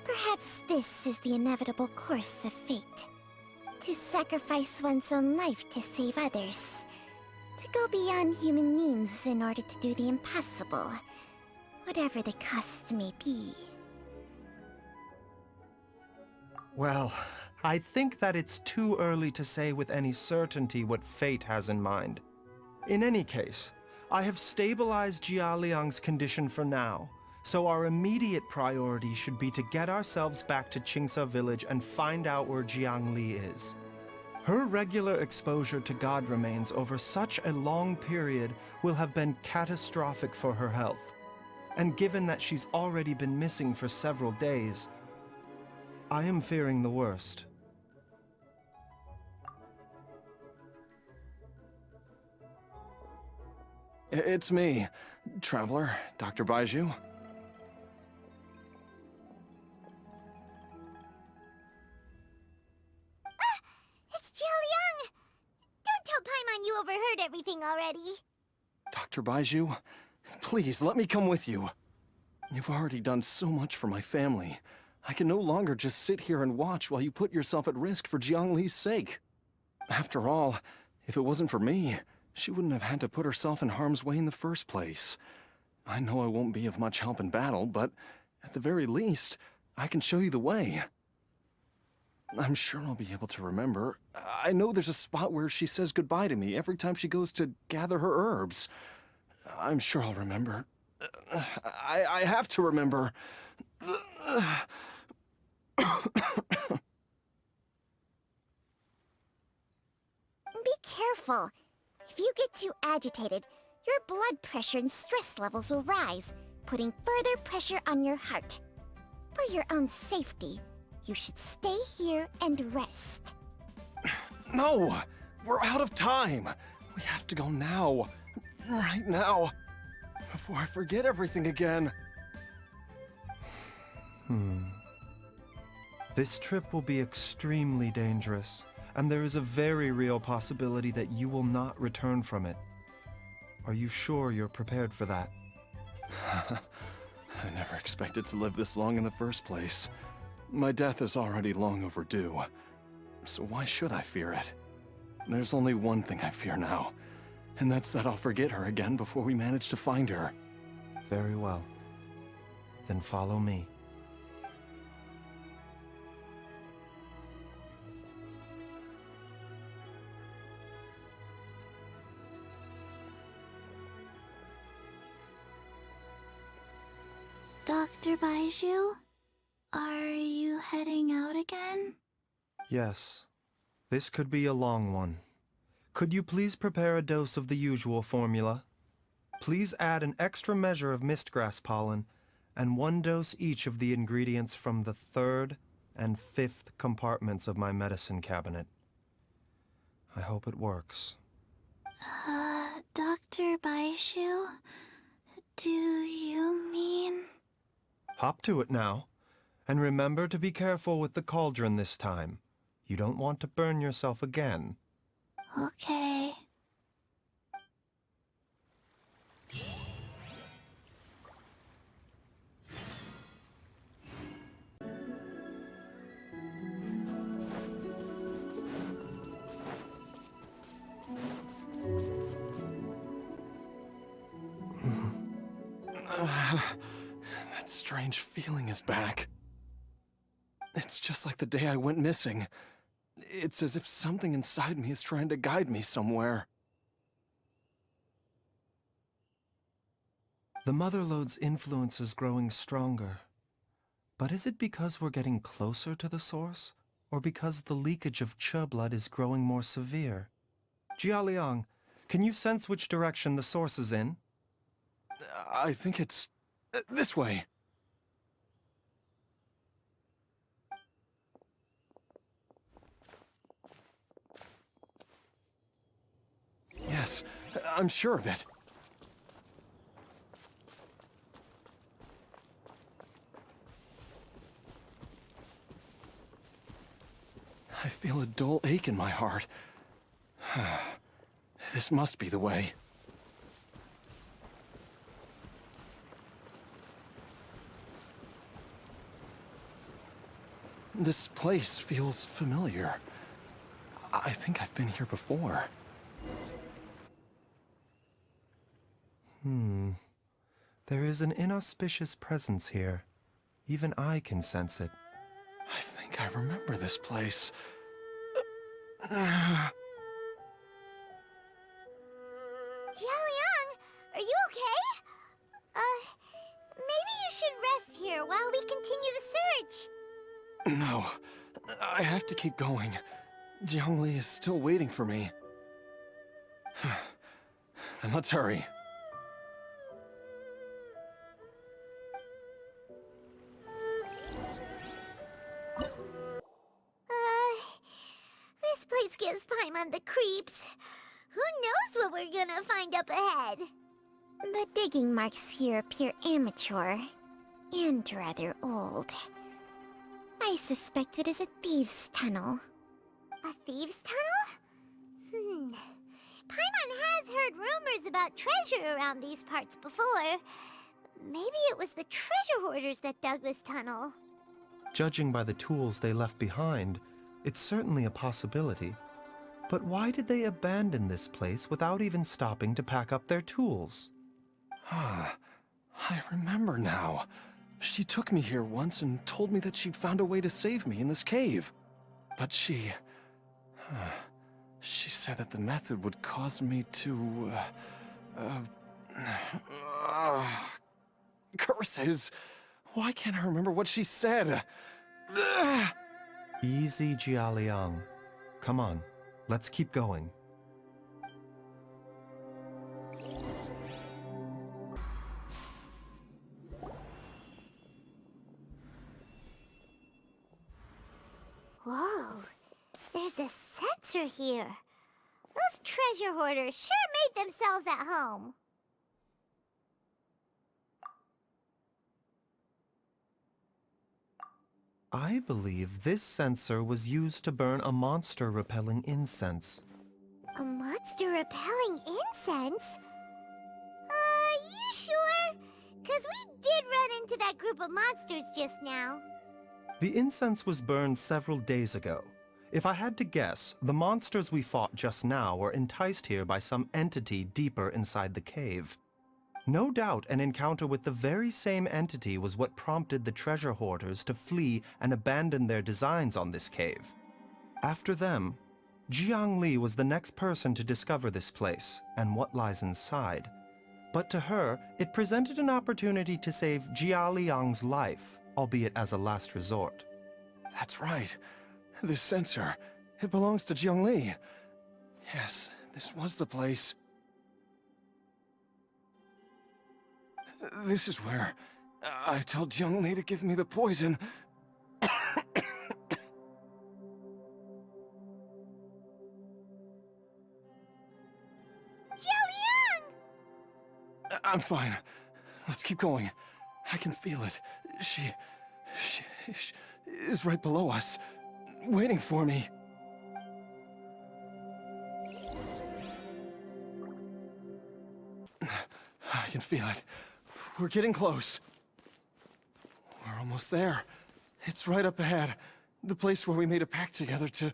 Perhaps this is the inevitable course of fate. To sacrifice one's own life to save others. To go beyond human means in order to do the impossible. Whatever the cost may be. Well, I think that it's too early to say with any certainty what fate has in mind. In any case, I have stabilized Jialiang's condition for now, so our immediate priority should be to get ourselves back to Qingce village and find out where Jiangli is. Her regular exposure to god remains over such a long period will have been catastrophic for her health. And given that she's already been missing for several days, I am fearing the worst. It's me, Traveler, Dr. Baizhu. It's Jialiang! Don't tell Paimon you overheard everything already. Dr. Baizhu, please let me come with you. You've already done so much for my family. I can no longer just sit here and watch while you put yourself at risk for Jiangli's sake. After all, if it wasn't for me, she wouldn't have had to put herself in harm's way in the first place. I know I won't be of much help in battle, but at the very least, I can show you the way. I'm sure I'll be able to remember. I know there's a spot where she says goodbye to me every time she goes to gather her herbs. I'm sure I'll remember. I have to remember. Be careful. If you get too agitated, your blood pressure and stress levels will rise, putting further pressure on your heart. For your own safety, you should stay here and rest. No! We're out of time! We have to go now. Right now. Before I forget everything again. This trip will be extremely dangerous, and there is a very real possibility that you will not return from it. Are you sure you're prepared for that? I never expected to live this long in the first place. My death is already long overdue. So why should I fear it? There's only one thing I fear now, and that's that I'll forget her again before we manage to find her. Very well. Then follow me. Dr. Baizhu, are you heading out again? Yes. This could be a long one. Could you please prepare a dose of the usual formula? Please add an extra measure of mistgrass pollen and 1 dose each of the ingredients from the 3rd and 5th compartments of my medicine cabinet. I hope it works. Dr. Baizhu, do you mean... Hop to it now. And remember to be careful with the cauldron this time. You don't want to burn yourself again. Okay. That strange feeling is back. It's just like the day I went missing. It's as if something inside me is trying to guide me somewhere. The Motherlode's influence is growing stronger. But is it because we're getting closer to the source? Or because the leakage of Che blood is growing more severe? Jialiang, can you sense which direction the source is in? I think it's... this way. Yes, I'm sure of it. I feel a dull ache in my heart. This must be the way. This place feels familiar. I think I've been here before. There is an inauspicious presence here. Even I can sense it. I think I remember this place. Jialiang, are you okay? Maybe you should rest here while we continue the search. No, I have to keep going. Jiangli is still waiting for me. Then let's hurry. This place gives Paimon the creeps. Who knows what we're gonna find up ahead? The digging marks here appear amateur and rather old. I suspect it is a thieves' tunnel. A thieves' tunnel? Paimon has heard rumors about treasure around these parts before. Maybe it was the treasure hoarders that dug this tunnel. Judging by the tools they left behind, it's certainly a possibility. But why did they abandon this place without even stopping to pack up their tools? I remember now. She took me here once and told me that she'd found a way to save me in this cave. But she said that the method would cause me to... curses! Why can't I remember what she said? Easy, Jialiang. Come on, let's keep going. There's a sensor here. Those treasure hoarders sure made themselves at home. I believe this sensor was used to burn a monster-repelling incense. A monster repelling incense? You sure? 'Cause we did run into that group of monsters just now. The incense was burned several days ago. If I had to guess, the monsters we fought just now were enticed here by some entity deeper inside the cave. No doubt an encounter with the very same entity was what prompted the treasure hoarders to flee and abandon their designs on this cave. After them, Jiang Li was the next person to discover this place and what lies inside. But to her, it presented an opportunity to save Jia Liang's life, albeit as a last resort. That's right. This sensor, it belongs to Jiangli. Yes, this was the place. This is where I told Jiangli to give me the poison. Jialiang! I'm fine. Let's keep going. I can feel it. She is right below us, waiting for me. I can feel it. We're getting close. We're almost there. It's right up ahead. The place where we made a pact together to...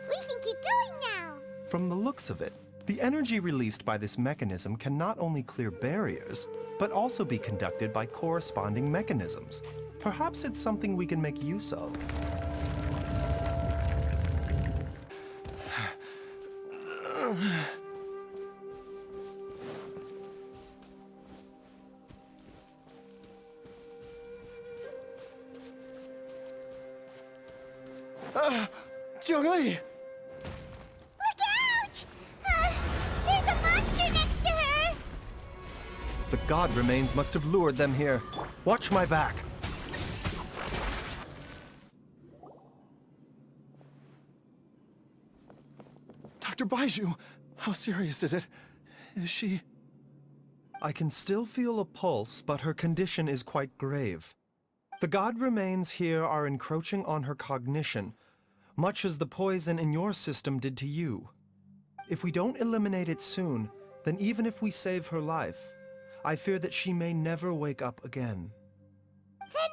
We can keep going now. From the looks of it, the energy released by this mechanism can not only clear barriers, but also be conducted by corresponding mechanisms. Perhaps it's something we can make use of. Jiangli! Look out! There's a monster next to her! The god remains must have lured them here. Watch my back. Dr. Baizhu, how serious is it? Is she... I can still feel a pulse, but her condition is quite grave. The god remains here are encroaching on her cognition, much as the poison in your system did to you. If we don't eliminate it soon, then even if we save her life, I fear that she may never wake up again. Then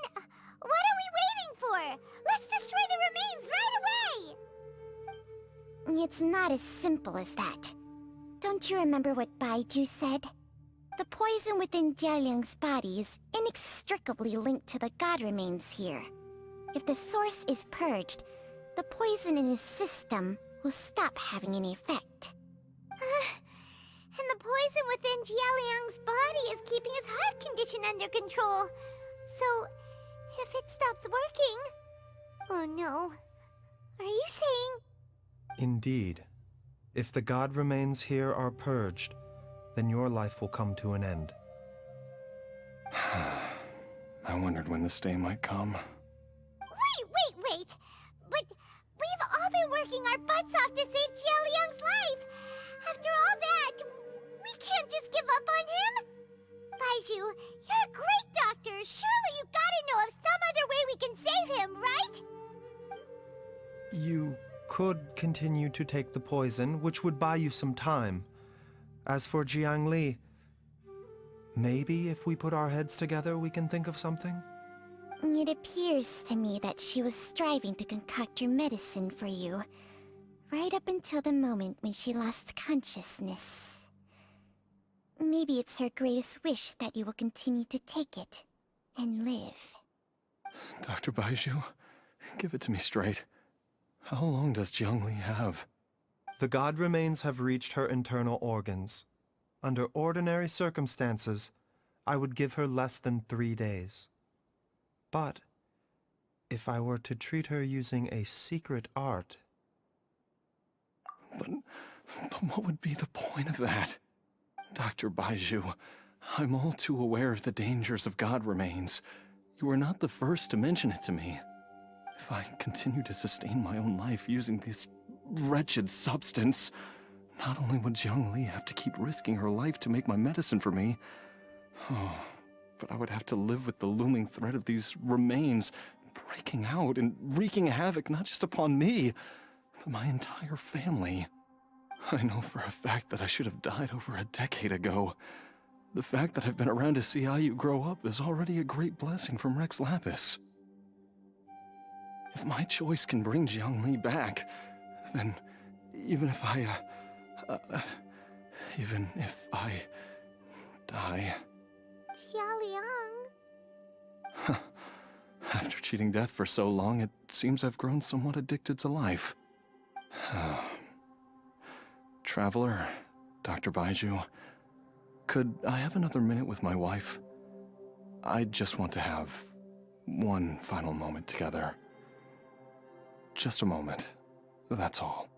what are we waiting for? Let's destroy the remains right away! It's not as simple as that. Don't you remember what Baizhu said? The poison within Jialiang's body is inextricably linked to the god remains here. If the source is purged, the poison in his system will stop having any effect. And the poison within Jialiang's body is keeping his heart condition under control. So, if it stops working... Oh no. Are you saying... Indeed. If the god remains here are purged, then your life will come to an end. I wondered when this day might come. Wait! But we've all been working our butts off to save Jialiang's life! After all that, we can't just give up on him! Baizhu, you're a great doctor! Surely you gotta know of some other way we can save him, right? You could continue to take the poison, which would buy you some time. As for Jiang Li, maybe if we put our heads together, we can think of something? It appears to me that she was striving to concoct your medicine for you, right up until the moment when she lost consciousness. Maybe it's her greatest wish that you will continue to take it and live. Dr. Baizhu, give it to me straight. How long does Jiangli have? The god remains have reached her internal organs. Under ordinary circumstances, I would give her less than 3 days. But if I were to treat her using a secret art... But what would be the point of that? Dr. Baizhu, I'm all too aware of the dangers of God remains. You are not the first to mention it to me. If I continue to sustain my own life using this wretched substance, not only would Jiang Li have to keep risking her life to make my medicine for me, but I would have to live with the looming threat of these remains breaking out and wreaking havoc not just upon me, but my entire family. I know for a fact that I should have died over a decade ago. The fact that I've been around to see how you grow up is already a great blessing from Rex Lapis. If my choice can bring Jiang Li back, then even if I die... Jialiang. After cheating death for so long, it seems I've grown somewhat addicted to life. Traveler, Dr. Baizhu, could I have another minute with my wife? I just want to have one final moment together. Just a moment, that's all.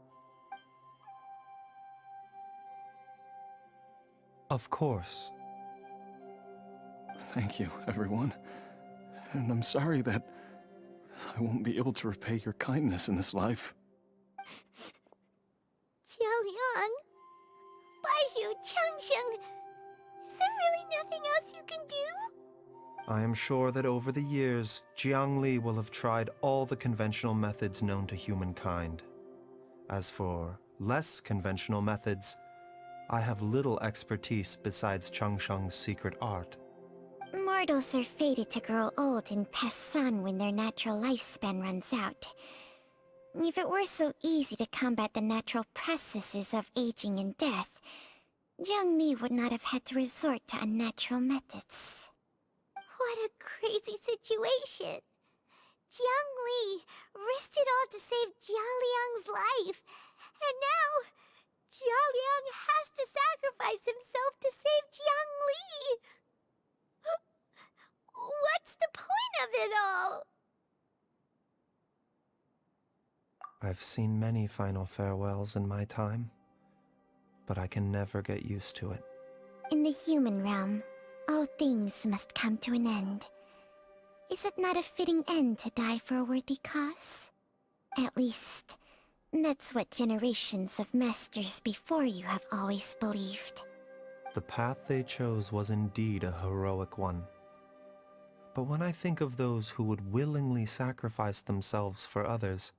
Of course. Thank you, everyone. And I'm sorry that I won't be able to repay your kindness in this life. Jialiang. Baizhu, Changsheng. Is there really nothing else you can do? I am sure that over the years, Jiang Li will have tried all the conventional methods known to humankind. As for less conventional methods, I have little expertise besides Changsheng's secret art. Mortals are fated to grow old and pass on when their natural lifespan runs out. If it were so easy to combat the natural processes of aging and death, Jiang Li would not have had to resort to unnatural methods. What a crazy situation. Jiang Li risked it all to save Jialiang's life. And now, Jialiang has to sacrifice himself to save Jiang Li. What's the point of it all? I've seen many final farewells in my time, but I can never get used to it. In the human realm, all things must come to an end. Is it not a fitting end to die for a worthy cause? At least, that's what generations of masters before you have always believed. The path they chose was indeed a heroic one. But when I think of those who would willingly sacrifice themselves for others,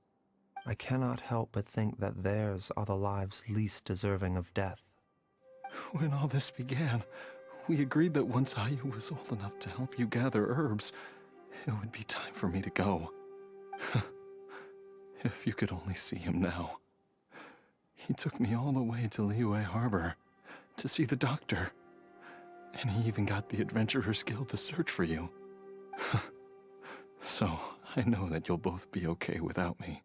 I cannot help but think that theirs are the lives least deserving of death. When all this began, we agreed that once Ayu was old enough to help you gather herbs, it would be time for me to go. If you could only see him now. He took me all the way to Liyue Harbor to see the doctor. And he even got the Adventurers Guild to search for you. So, I know that you'll both be okay without me.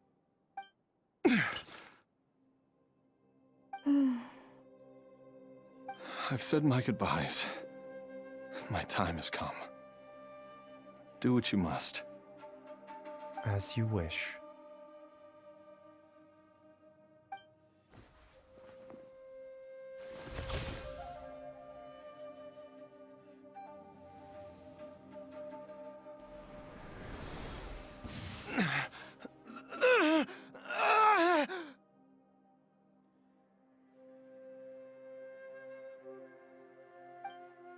I've said my goodbyes. My time has come. Do what you must. As you wish.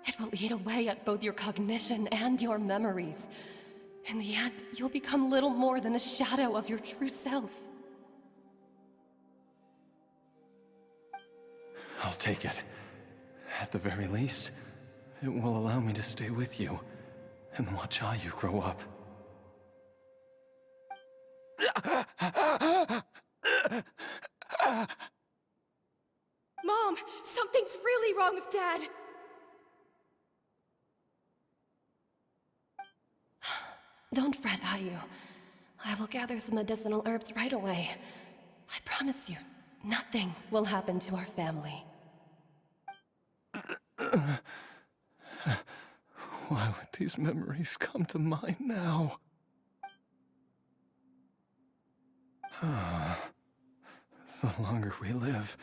It will eat away at both your cognition and your memories. In the end, you'll become little more than a shadow of your true self. I'll take it. At the very least, it will allow me to stay with you and watch Ayu grow up. Mom, something's really wrong with Dad. Don't fret, Ayu. I will gather some medicinal herbs right away. I promise you, nothing will happen to our family. Why would these memories come to mind now? The longer we live,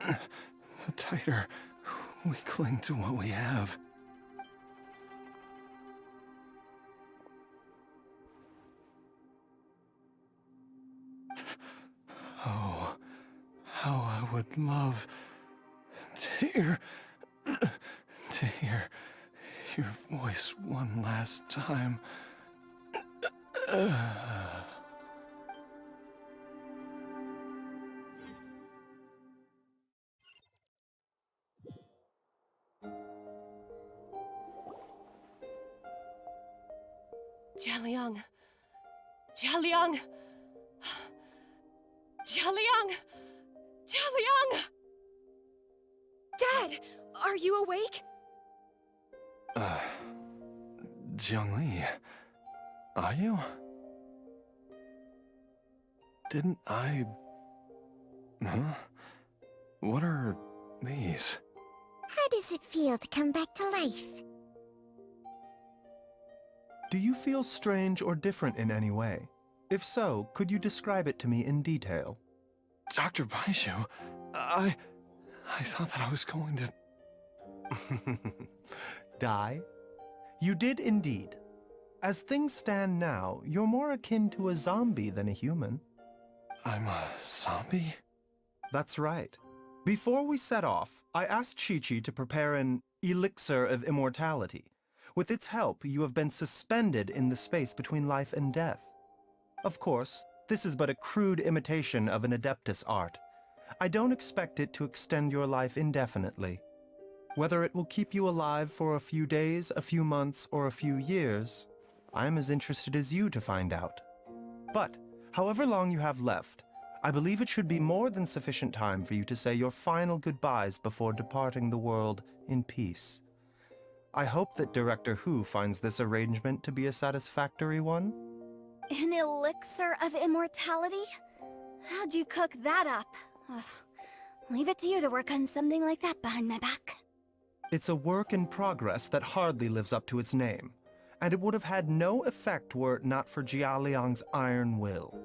the tighter we cling to what we have. Oh, how I would love to hear your voice one last time. Jialiang! Jialiang! Jialiang! Jialiang! Dad, are you awake? Jiangli, are you? Didn't I... Huh? What are these? How does it feel to come back to life? Do you feel strange or different in any way? If so, could you describe it to me in detail? Dr. Baizhu, I thought that I was going to... Die? You did indeed. As things stand now, you're more akin to a zombie than a human. I'm a zombie? That's right. Before we set off, I asked Chi-Chi to prepare an elixir of immortality. With its help, you have been suspended in the space between life and death. Of course, this is but a crude imitation of an Adeptus art. I don't expect it to extend your life indefinitely. Whether it will keep you alive for a few days, a few months, or a few years, I'm as interested as you to find out. But, however long you have left, I believe it should be more than sufficient time for you to say your final goodbyes before departing the world in peace. I hope that Director Hu finds this arrangement to be a satisfactory one. An elixir of immortality? How'd you cook that up? Ugh. Leave it to you to work on something like that behind my back. It's a work in progress that hardly lives up to its name, and it would have had no effect were it not for Jialiang's iron will.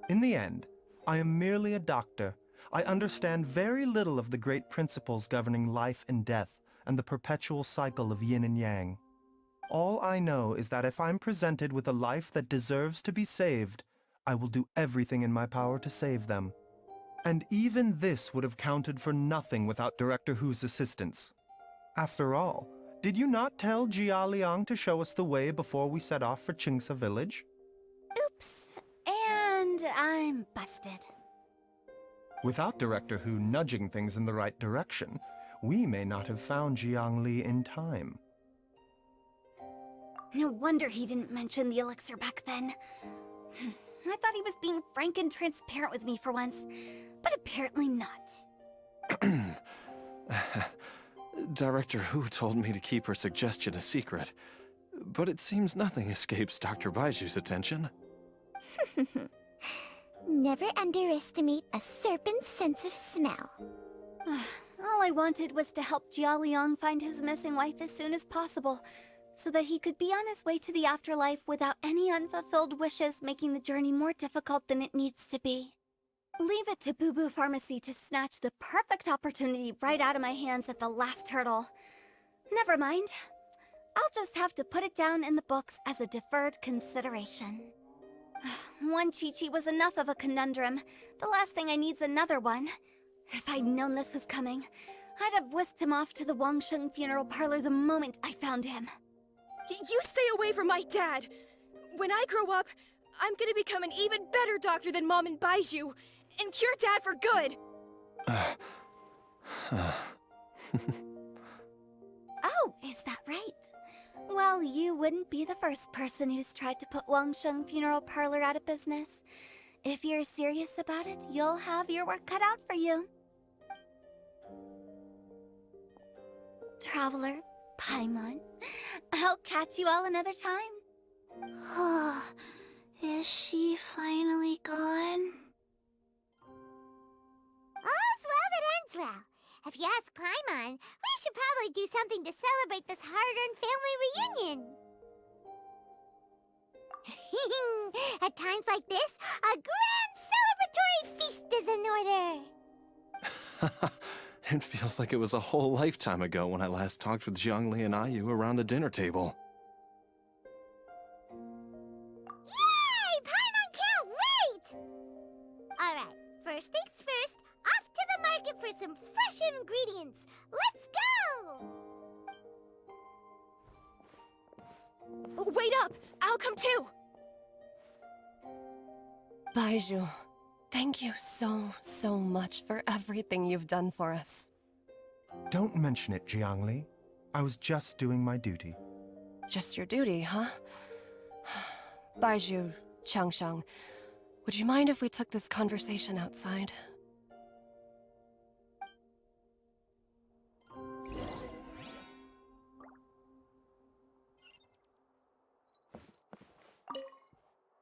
In the end, I am merely a doctor. I understand very little of the great principles governing life and death and the perpetual cycle of yin and yang. All I know is that if I'm presented with a life that deserves to be saved, I will do everything in my power to save them. And even this would have counted for nothing without Director Hu's assistance. After all, did you not tell Jia Liang to show us the way before we set off for Qingce village? Oops. And I'm busted. Without Director Hu nudging things in the right direction, we may not have found Jiangli in time. No wonder he didn't mention the elixir back then. I thought he was being frank and transparent with me for once, but apparently not. Director Hu told me to keep her suggestion a secret, but it seems nothing escapes Dr. Baizhu's attention. Never underestimate a serpent's sense of smell. All I wanted was to help Jialiang find his missing wife as soon as possible, so that he could be on his way to the afterlife without any unfulfilled wishes making the journey more difficult than it needs to be. Leave it to Boo Boo Pharmacy to snatch the perfect opportunity right out of my hands at the last hurdle. Never mind. I'll just have to put it down in the books as a deferred consideration. One Chi-Chi was enough of a conundrum. The last thing I need's another one. If I'd known this was coming, I'd have whisked him off to the Wangsheng funeral parlor the moment I found him. You stay away from my dad! When I grow up, I'm gonna become an even better doctor than Mom and Baizhu, and cure Dad for good! Oh, is that right? Well, you wouldn't be the first person who's tried to put Wangsheng funeral parlor out of business. If you're serious about it, you'll have your work cut out for you. Traveler, Paimon, I'll catch you all another time. Is she finally gone? All's well that ends well. If you ask Paimon, we should probably do something to celebrate this hard-earned family reunion. At times like this, a grand celebratory feast is in order. It feels like it was a whole lifetime ago when I last talked with Zhongli and Ayu around the dinner table. Yay! Paimon can't wait! Alright, first things first, off to the market for some fresh ingredients. Let's go! Wait up! I'll come too! Baizhu, thank you so much for everything you've done for us. Don't mention it, Jiangli. I was just doing my duty. Just your duty, huh? Baizhu, Changsheng, would you mind if we took this conversation outside?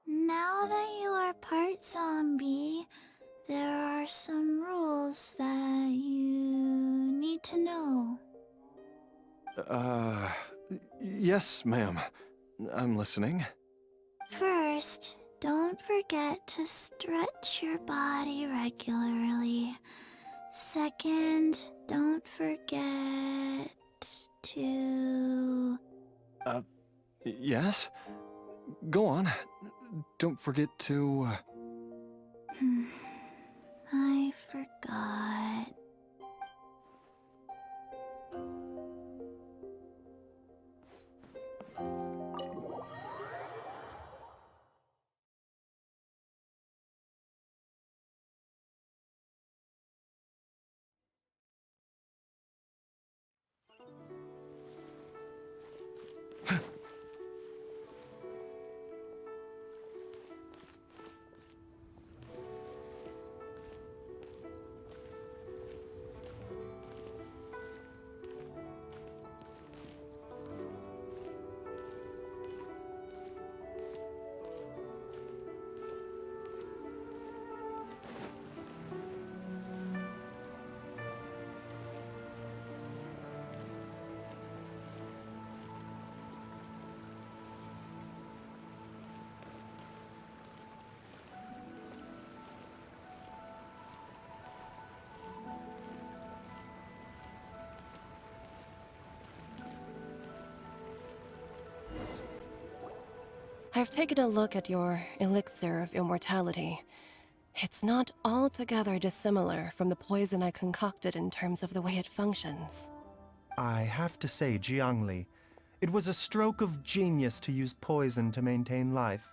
Now that you are part zombie, there are some rules that you need to know. Yes, ma'am. I'm listening. First, don't forget to stretch your body regularly. Second, don't forget to... Yes? Go on. Don't forget to... I forgot. I've taken a look at your elixir of immortality. It's not altogether dissimilar from the poison I concocted in terms of the way it functions. I have to say, Jiangli, it was a stroke of genius to use poison to maintain life.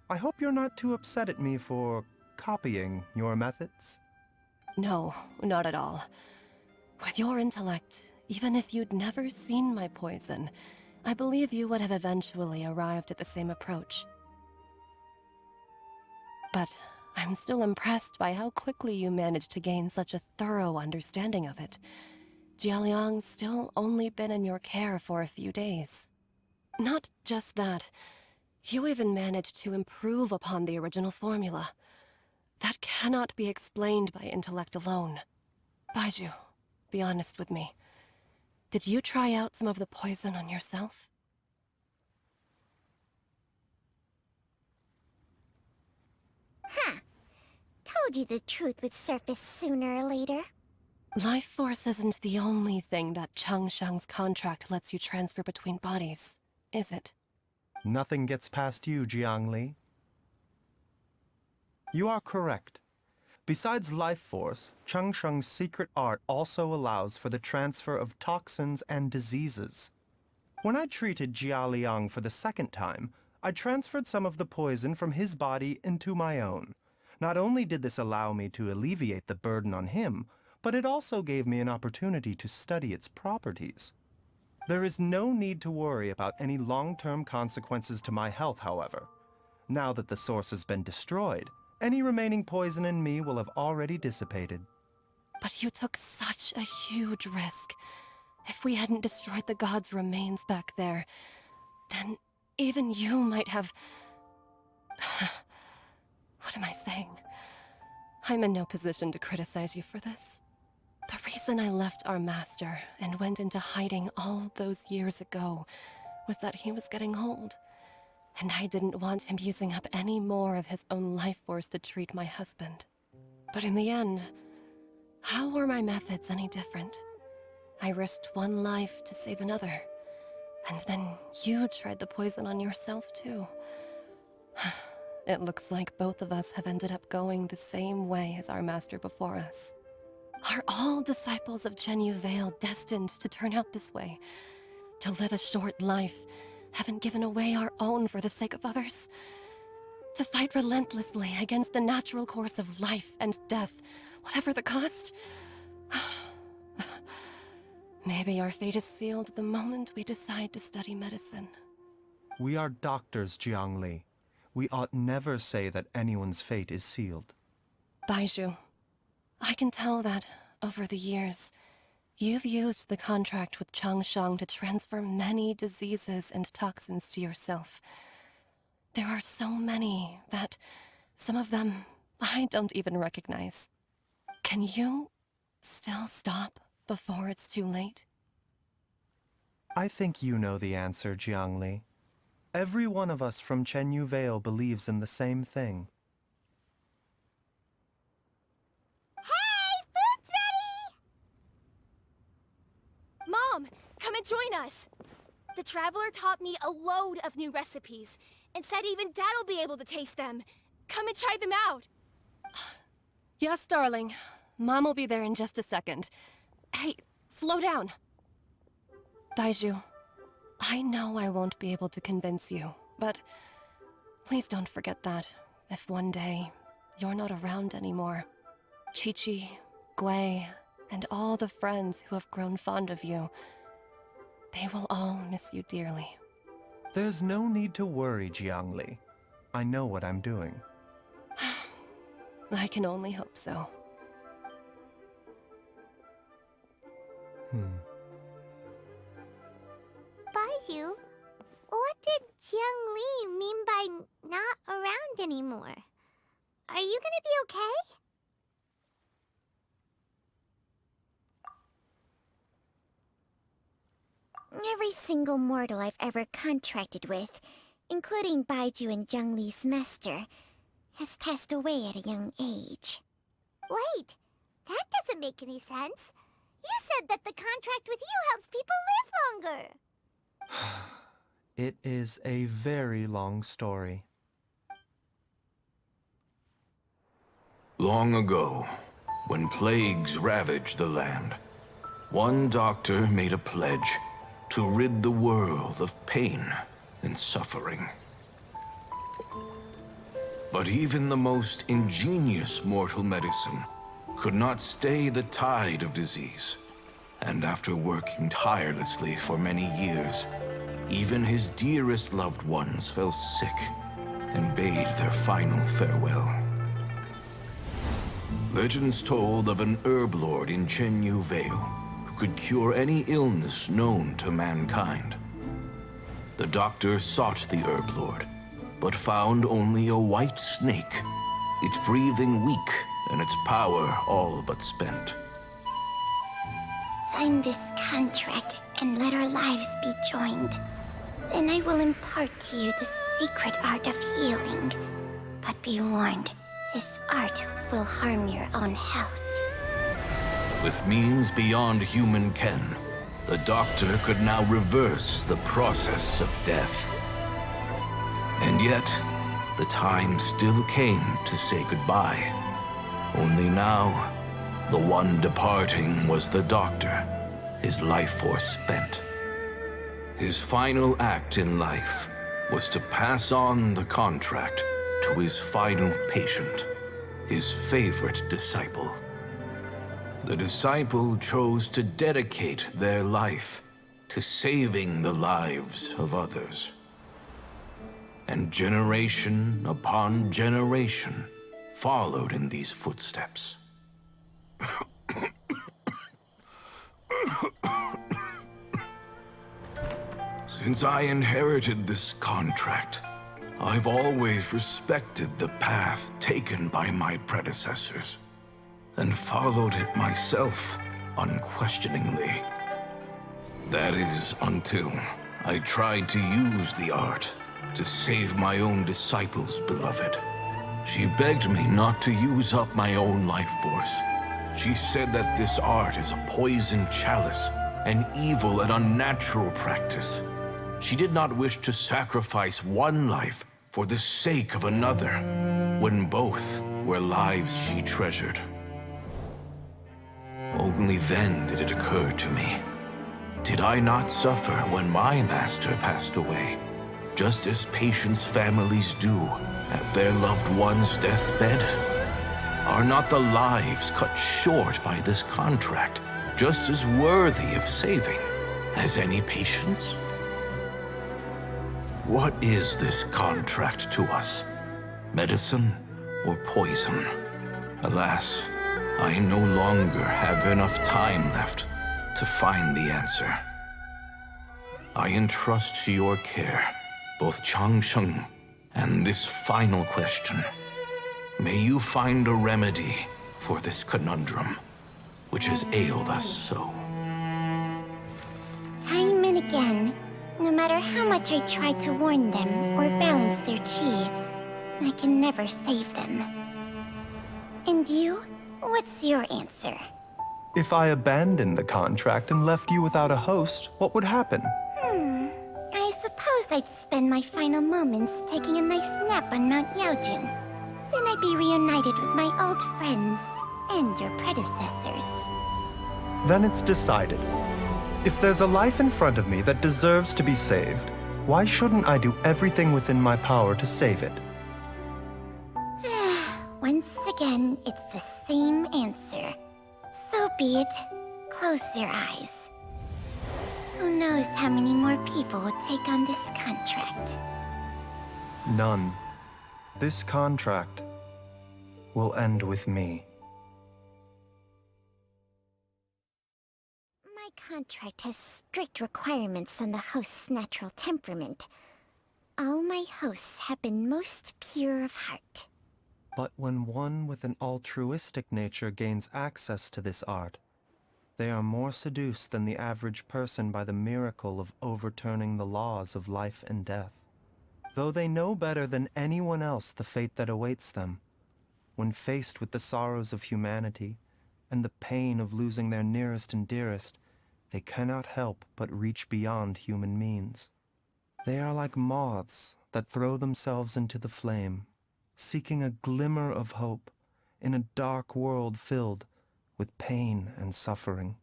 I hope you're not too upset at me for copying your methods. No, not at all. With your intellect, even if you'd never seen my poison, I believe you would have eventually arrived at the same approach. But I'm still impressed by how quickly you managed to gain such a thorough understanding of it. Jialiang's still only been in your care for a few days. Not just that, you even managed to improve upon the original formula. That cannot be explained by intellect alone. Baizhu, be honest with me. Did you try out some of the poison on yourself? Huh. Told you the truth would surface sooner or later. Life force isn't the only thing that Changsheng's contract lets you transfer between bodies, is it? Nothing gets past you, Jiangli. You are correct. Besides life force, Changsheng's secret art also allows for the transfer of toxins and diseases. When I treated Jia Liang for the second time, I transferred some of the poison from his body into my own. Not only did this allow me to alleviate the burden on him, but it also gave me an opportunity to study its properties. There is no need to worry about any long-term consequences to my health, however. Now that the source has been destroyed, any remaining poison in me will have already dissipated. But you took such a huge risk. If we hadn't destroyed the god's remains back there, then even you might have... What am I saying? I'm in no position to criticize you for this. The reason I left our master and went into hiding all those years ago was that he was getting old, and I didn't want him using up any more of his own life force to treat my husband. But in the end, how were my methods any different? I risked one life to save another, and then you tried the poison on yourself too. It looks like both of us have ended up going the same way as our master before us. Are all disciples of Chenyu Vale destined to turn out this way? To live a short life, having given away our own for the sake of others? To fight relentlessly against the natural course of life and death, whatever the cost? Maybe our fate is sealed the moment we decide to study medicine. We are doctors, Jiangli. We ought never say that anyone's fate is sealed. Baizhu, I can tell that, over the years, you've used the contract with Changshang to transfer many diseases and toxins to yourself. There are so many that, some of them, I don't even recognize. Can you still stop before it's too late? I think you know the answer, Jiangli. Every one of us from Chenyu Vale believes in the same thing. Hey, food's ready! Mom, come and join us. The Traveler taught me a load of new recipes, and said even Dad'll be able to taste them. Come and try them out. Yes, darling. Mom will be there in just a second. Hey, slow down. Baizhu, I know I won't be able to convince you, but please don't forget that if one day you're not around anymore, Qiqi, Gui, and all the friends who have grown fond of you, they will all miss you dearly. There's no need to worry, Jiangli. I know what I'm doing. I can only hope so. Baizhu, what did Jiang Li mean by not around anymore? Are you gonna be okay? Every single mortal I've ever contracted with, including Baizhu and Zhang Li's master, has passed away at a young age. Wait, that doesn't make any sense. You said that the contract with you helps people live longer. It is a very long story. Long ago, when plagues ravaged the land, one doctor made a pledge to rid the world of pain and suffering. But even the most ingenious mortal medicine could not stay the tide of disease. And after working tirelessly for many years, even his dearest loved ones fell sick and bade their final farewell. Legends told of an herb lord in Chenyu Vale who could cure any illness known to mankind. The doctor sought the herb lord, but found only a white snake, its breathing weak and its power all but spent. Sign this contract and let our lives be joined. Then I will impart to you the secret art of healing. But be warned, this art will harm your own health. With means beyond human ken, the doctor could now reverse the process of death. And yet, the time still came to say goodbye. Only now, the one departing was the doctor, his life force spent. His final act in life was to pass on the contract to his final patient, his favorite disciple. The disciple chose to dedicate their life to saving the lives of others. And generation upon generation followed in these footsteps. Since I inherited this contract, I've always respected the path taken by my predecessors, and followed it myself unquestioningly. That is, until I tried to use the art to save my own disciples, beloved. She begged me not to use up my own life force. She said that this art is a poisoned chalice, an evil and unnatural practice. She did not wish to sacrifice one life for the sake of another, when both were lives she treasured. Only then did it occur to me. Did I not suffer when my master passed away, just as patients' families do at their loved one's deathbed? Are not the lives cut short by this contract just as worthy of saving as any patients? What is this contract to us? Medicine or poison? Alas, I no longer have enough time left to find the answer. I entrust to your care both Changsheng and this final question. May you find a remedy for this conundrum, which has ailed us so. Time and again, no matter how much I try to warn them or balance their chi, I can never save them. And you? What's your answer? If I abandoned the contract and left you without a host, what would happen? I suppose I'd spend my final moments taking a nice nap on Mount Yaojun. Then I'd be reunited with my old friends and your predecessors. Then it's decided. If there's a life in front of me that deserves to be saved, why shouldn't I do everything within my power to save it? Once again, it's the same answer. So be it. Close your eyes. Who knows how many more people will take on this contract? None. This contract will end with me. My contract has strict requirements on the host's natural temperament. All my hosts have been most pure of heart. But when one with an altruistic nature gains access to this art, they are more seduced than the average person by the miracle of overturning the laws of life and death. Though they know better than anyone else the fate that awaits them, when faced with the sorrows of humanity and the pain of losing their nearest and dearest, they cannot help but reach beyond human means. They are like moths that throw themselves into the flame, seeking a glimmer of hope in a dark world filled with pain and suffering.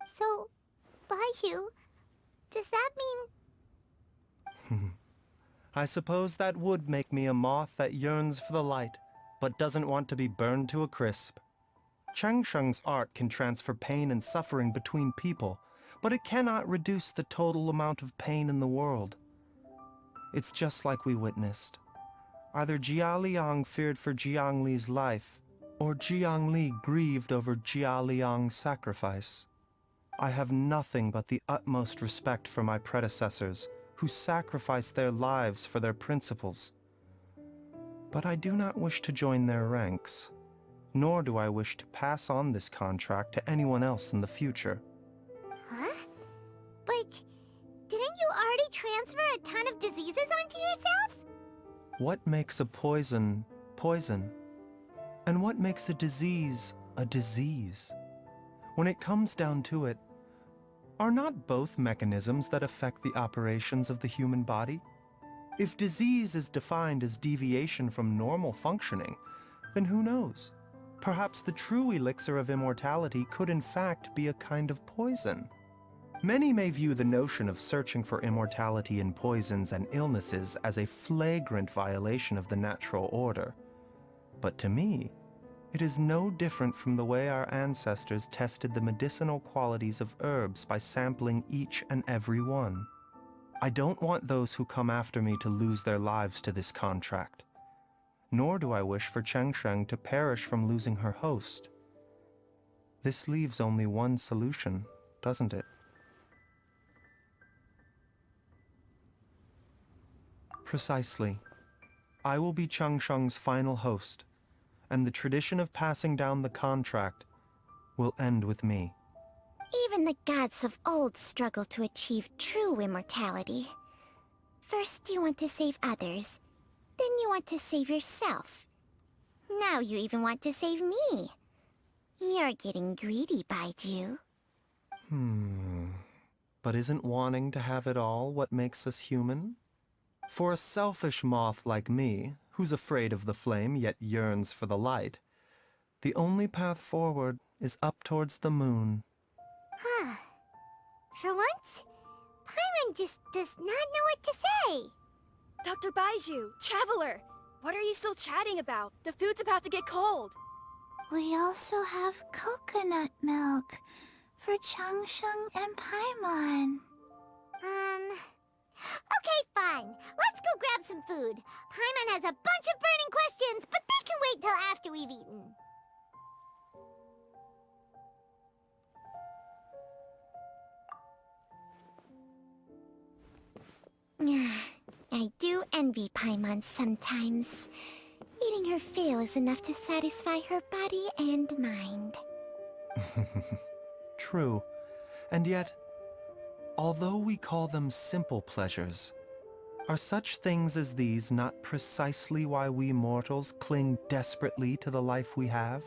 So, Baizhu, does that mean... I suppose that would make me a moth that yearns for the light, but doesn't want to be burned to a crisp. Changsheng's art can transfer pain and suffering between people, but it cannot reduce the total amount of pain in the world. It's just like we witnessed. Either Jia Liang feared for Jiang Li's life, or Jiang Li grieved over Jia Liang's sacrifice. I have nothing but the utmost respect for my predecessors, who sacrificed their lives for their principles. But I do not wish to join their ranks, nor do I wish to pass on this contract to anyone else in the future. Huh? But didn't you already transfer a ton of diseases onto yourself? What makes a poison, poison? And what makes a disease, a disease? When it comes down to it, are not both mechanisms that affect the operations of the human body? If disease is defined as deviation from normal functioning, then who knows? Perhaps the true elixir of immortality could in fact be a kind of poison. Many may view the notion of searching for immortality in poisons and illnesses as a flagrant violation of the natural order. But to me, it is no different from the way our ancestors tested the medicinal qualities of herbs by sampling each and every one. I don't want those who come after me to lose their lives to this contract. Nor do I wish for Changsheng to perish from losing her host. This leaves only one solution, doesn't it? Precisely. I will be Changsheng's final host, and the tradition of passing down the contract will end with me. Even the gods of old struggle to achieve true immortality. First you want to save others, then you want to save yourself. Now you even want to save me. You're getting greedy, Baizhu. But isn't wanting to have it all what makes us human? For a selfish moth like me, who's afraid of the flame yet yearns for the light, the only path forward is up towards the moon. Huh. For once, Paimon just does not know what to say. Dr. Baizhu, Traveler, what are you still chatting about? The food's about to get cold. We also have coconut milk for Changsheng and Paimon. Okay, fine. Let's go grab some food. Paimon has a bunch of burning questions, but they can wait till after we've eaten. I do envy Paimon sometimes. Eating her fill is enough to satisfy her body and mind. True. And yet, although we call them simple pleasures, are such things as these not precisely why we mortals cling desperately to the life we have?